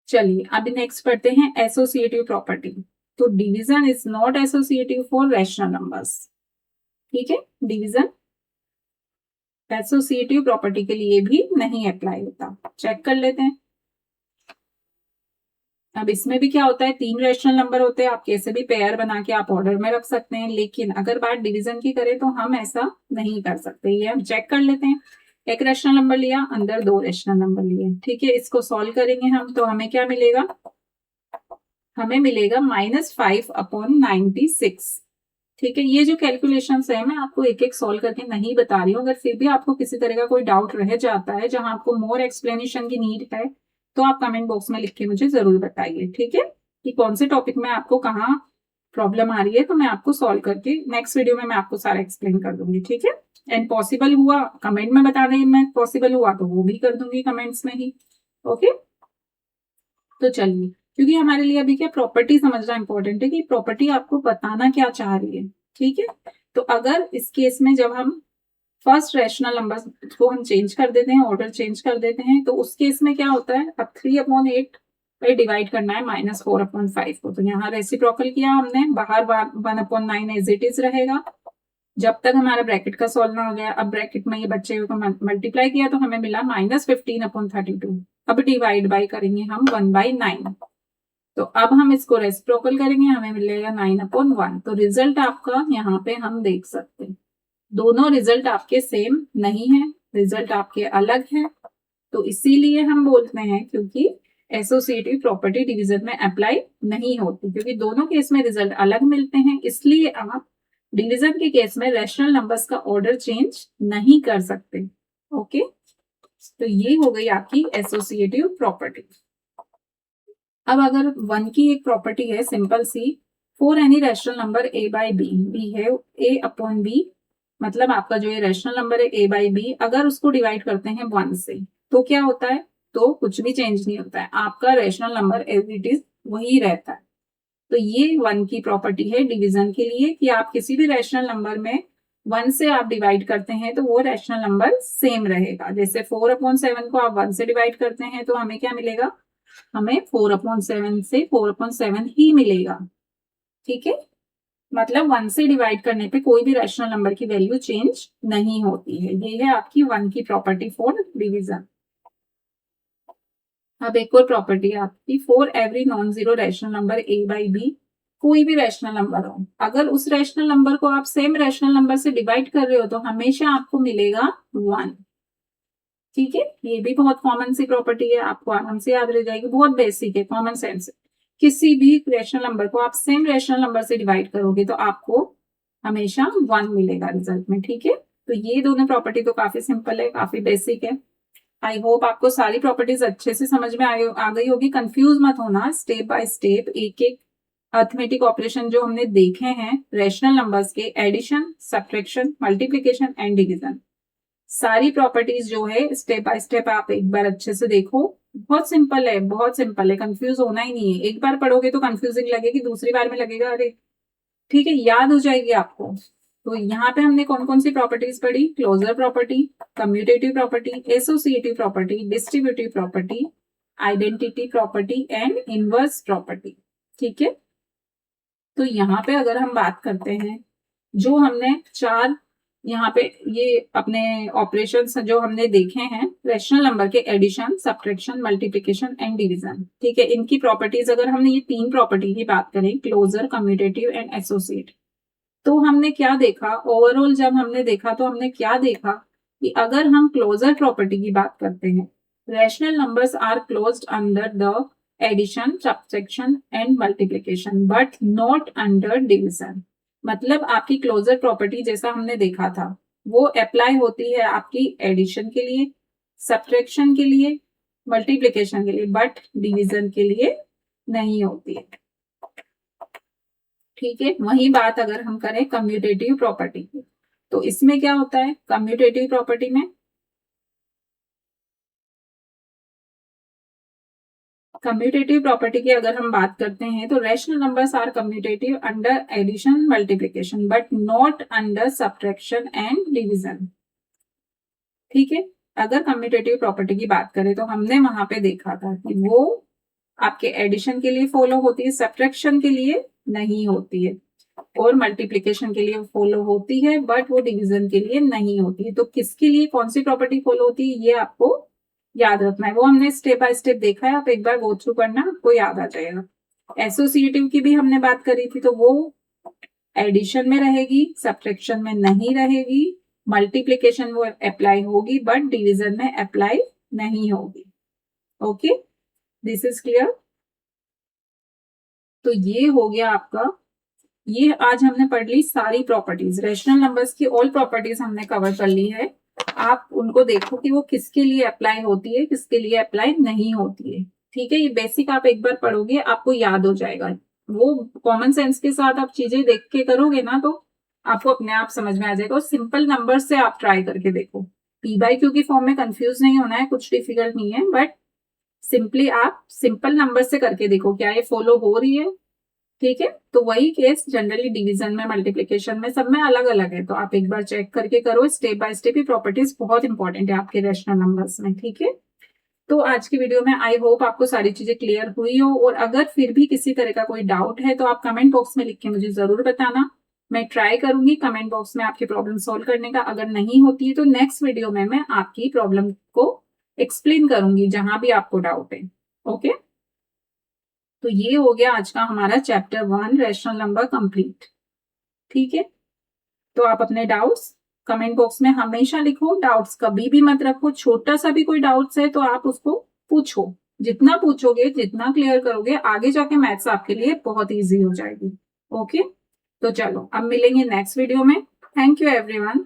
चलिए अभी नेक्स्ट पढ़ते हैं एसोसिएटिव प्रॉपर्टी। तो division is not associative for rational numbers, ठीक है। डिवीजन एसोसिएटिव प्रॉपर्टी के लिए भी नहीं अप्लाई होता। चेक कर लेते हैं। अब इसमें भी क्या होता है, तीन रैशनल नंबर होते हैं, आप कैसे भी पेयर बना के आप ऑर्डर में रख सकते हैं, लेकिन अगर बात डिवीजन की करें तो हम ऐसा नहीं कर सकते। ये हम चेक कर लेते हैं। एक रैशनल नंबर लिया, अंदर दो रैशनल नंबर लिए, ठीक है। इसको सॉल्व करेंगे हम, तो हमें क्या मिलेगा, हमें मिलेगा -5/96, ठीक है। ये जो कैलकुलेशन है मैं आपको एक एक सॉल्व करके नहीं बता रही हूँ। अगर फिर भी आपको किसी तरह का कोई डाउट रह जाता है जहां आपको मोर एक्सप्लेनेशन की नीड है, तो आप कमेंट बॉक्स में लिख के मुझे जरूर बताइए, ठीक है, कि कौन से टॉपिक में आपको कहाँ प्रॉब्लम आ रही है, तो मैं आपको सॉल्व करके नेक्स्ट वीडियो में मैं आपको सारा एक्सप्लेन कर दूंगी, ठीक है। एंड पॉसिबल हुआ कमेंट में बता दें, मैं पॉसिबल हुआ तो वो भी कर दूंगी कमेंट्स में ही। ओके, तो चलिए, क्योंकि हमारे लिए अभी क्या प्रॉपर्टी समझना इंपॉर्टेंट है कि प्रॉपर्टी आपको बताना क्या चाह रही है, ठीक है। तो अगर इस केस में जब हम फर्स्ट रैशनल नंबर को हम चेंज कर देते हैं, ऑर्डर चेंज कर देते हैं, तो उस केस में क्या होता है, अब 3/8 फिर डिवाइड करना है -4/5 को। तो यहाँ रेसिप्रोकल किया हमने, बाहर 1/9 एज इट इज रहेगा जब तक हमारा ब्रैकेट का सॉल्व ना हो गया। अब ब्रैकेट में ये बच्चे को मल्टीप्लाई किया तो हमें मिला -15/32। अब डिवाइड बाई करेंगे हम 1/9। तो अब हम इसको रेसिप्रोकल करेंगे, हमें मिलेगा 9/1। तो रिजल्ट आपका यहाँ पे हम देख सकते हैं, दोनों रिजल्ट आपके सेम नहीं है, रिजल्ट आपके अलग है। तो इसीलिए हम बोलते हैं क्योंकि एसोसिएटिव प्रॉपर्टी डिवीजन में अप्लाई नहीं होती, क्योंकि दोनों केस में रिजल्ट अलग मिलते हैं। इसलिए आप डिवीजन के केस में रैशनल नंबर्स का ऑर्डर चेंज नहीं कर सकते। ओके, तो ये हो गई आपकी एसोसिएटिव प्रॉपर्टी। अब अगर 1 की एक प्रॉपर्टी है सिंपल सी, for any rational number a by B, B है a/b, मतलब आपका जो ये रैशनल नंबर है a बाई बी, अगर उसको डिवाइड करते हैं 1 से तो क्या होता है, तो कुछ भी चेंज नहीं होता है, आपका rational number as it is वही रहता है। तो ये 1 की प्रॉपर्टी है डिवीजन के लिए कि आप किसी भी रैशनल नंबर में 1 से आप डिवाइड करते हैं तो वो रैशनल नंबर सेम रहेगा। जैसे 4/7 को आप 1 से डिवाइड करते हैं तो हमें क्या मिलेगा, हमें 4/7 से 4/7 ही मिलेगा। ठीक है, मतलब 1 से डिवाइड करने पे कोई भी रैशनल नंबर की वैल्यू चेंज नहीं होती है। ये है आपकी 1 की प्रॉपर्टी फॉर डिवीजन। अब एक और प्रॉपर्टी है आपकी, for every non zero rational number a by B, कोई भी रैशनल नंबर हो, अगर उस रैशनल नंबर को आप सेम रैशनल नंबर से डिवाइड कर रहे हो तो हमेशा आपको मिलेगा 1। ठीक है, ये भी बहुत कॉमन सी प्रॉपर्टी है, आपको आराम से याद रह जाएगी, बहुत बेसिक है, कॉमन सेंस है। किसी भी रैशनल नंबर को आप सेम रैशनल नंबर से डिवाइड करोगे तो आपको हमेशा 1 मिलेगा रिजल्ट में। ठीक है, तो ये दोनों प्रॉपर्टी तो काफी सिंपल है, काफी बेसिक है। आई होप आपको सारी प्रॉपर्टीज अच्छे से समझ में आ गई होगी। कंफ्यूज मत होना, स्टेप बाय स्टेप एक एक अर्थमेटिक ऑपरेशन जो हमने देखे हैं रैशनल नंबर्स के, addition, subtraction, multiplication and division, सारी प्रॉपर्टीज जो है स्टेप बाय स्टेप आप एक बार अच्छे से देखो। बहुत सिंपल है, बहुत सिंपल है, कंफ्यूज होना ही नहीं है। एक बार पढ़ोगे तो कंफ्यूजिंग लगेगी, दूसरी बार में लगेगा अरे ठीक है, याद हो जाएगी आपको। तो यहाँ पे हमने कौन कौन सी प्रॉपर्टीज पढ़ी, closure property, commutative property, associative property, distributive property, identity property and inverse property. ठीक है, तो यहाँ पे अगर हम बात करते हैं, जो हमने 4 यहाँ पे ये अपने ऑपरेशंस जो हमने देखे हैं रैशनल नंबर के, addition, subtraction, multiplication and division. ठीक है, इनकी प्रॉपर्टीज अगर हमने ये 3 प्रॉपर्टी की बात करें, क्लोजर, कम्यूटेटिव एंड एसोसिएट, तो हमने क्या देखा ओवरऑल, जब हमने देखा तो हमने क्या देखा कि अगर हम क्लोजर प्रॉपर्टी की बात करते हैं, rational numbers are closed under the addition, subtraction and multiplication but not under division. मतलब आपकी क्लोजर प्रॉपर्टी जैसा हमने देखा था वो अप्लाई होती है आपकी एडिशन के लिए, सब्ट्रैक्शन के लिए, मल्टीप्लिकेशन के लिए, बट डिवीजन के लिए नहीं होती है। ठीक है, वही बात अगर हम करें कम्यूटेटिव प्रॉपर्टी की, तो इसमें क्या होता है, कम्यूटेटिव प्रॉपर्टी में कम्यूटेटिव प्रॉपर्टी की अगर हम बात करते हैं तो rational numbers are commutative under addition, multiplication but not under subtraction and division. ठीक है, अगर कम्यूटेटिव प्रॉपर्टी की बात करें तो हमने वहां पे देखा था कि वो आपके एडिशन के लिए फॉलो होती है, सब्ट्रैक्शन के लिए नहीं होती है, और मल्टीप्लिकेशन के लिए फॉलो होती है बट वो डिवीजन के लिए नहीं होती है। तो किसके लिए कौन सी प्रॉपर्टी फॉलो होती है ये आपको याद रखना है, वो हमने स्टेप बाय स्टेप देखा है, आप एक बार गो थ्रू करना, आपको याद आ जाएगा। एसोसिएटिव की भी हमने बात करी थी, तो वो एडिशन में रहेगी, सब्ट्रैक्शन में नहीं रहेगी, मल्टीप्लिकेशन वो अप्लाई होगी बट डिवीजन में अप्लाई नहीं होगी। Okay, this is clear. तो ये हो गया आपका, ये आज हमने पढ़ ली सारी प्रॉपर्टीज, रैशनल नंबर्स की ऑल प्रॉपर्टीज हमने कवर कर ली है। आप उनको देखो कि वो किसके लिए अप्लाई होती है, किसके लिए अप्लाई नहीं होती है। ठीक है, ये बेसिक आप एक बार पढ़ोगे आपको याद हो जाएगा, वो कॉमन सेंस के साथ आप चीजें देख के करोगे ना तो आपको अपने आप समझ में आ जाएगा। और सिंपल नंबर से आप ट्राई करके देखो, पी बाई क्यू की फॉर्म में कंफ्यूज नहीं होना है, कुछ डिफिकल्ट नहीं है, बट सिंपली आप सिंपल नंबर से करके देखो क्या ये फॉलो हो रही है। ठीक है, तो वही केस जनरली डिवीजन में, मल्टीप्लिकेशन में, सब में अलग अलग है, तो आप एक बार चेक करके करो, step by step he properties बहुत इंपॉर्टेंट है आपके रैशनल नंबर्स में। ठीक है, तो आज की वीडियो में आई होप आपको सारी चीजें क्लियर हुई हो, और अगर फिर भी किसी तरह का कोई डाउट है तो आप कमेंट बॉक्स में लिख के मुझे जरूर बताना। मैं ट्राई करूंगी कमेंट बॉक्स में आपकी प्रॉब्लम सॉल्व करने का। अगर नहीं होती है तो नेक्स्ट वीडियो में मैं आपकी प्रॉब्लम को एक्सप्लेन करूंगी जहां भी आपको डाउट है। ओके, तो ये हो गया आज का हमारा चैप्टर 1 रैशनल नंबर कंप्लीट। ठीक है, तो आप अपने डाउट्स कमेंट बॉक्स में हमेशा लिखो। डाउट्स कभी भी मत रखो, छोटा सा भी कोई डाउट्स है तो आप उसको पूछो। जितना पूछोगे, जितना क्लियर करोगे, आगे जाके मैथ्स आपके लिए बहुत इजी हो जाएगी। ओके, तो चलो अब मिलेंगे नेक्स्ट वीडियो में। Thank you everyone.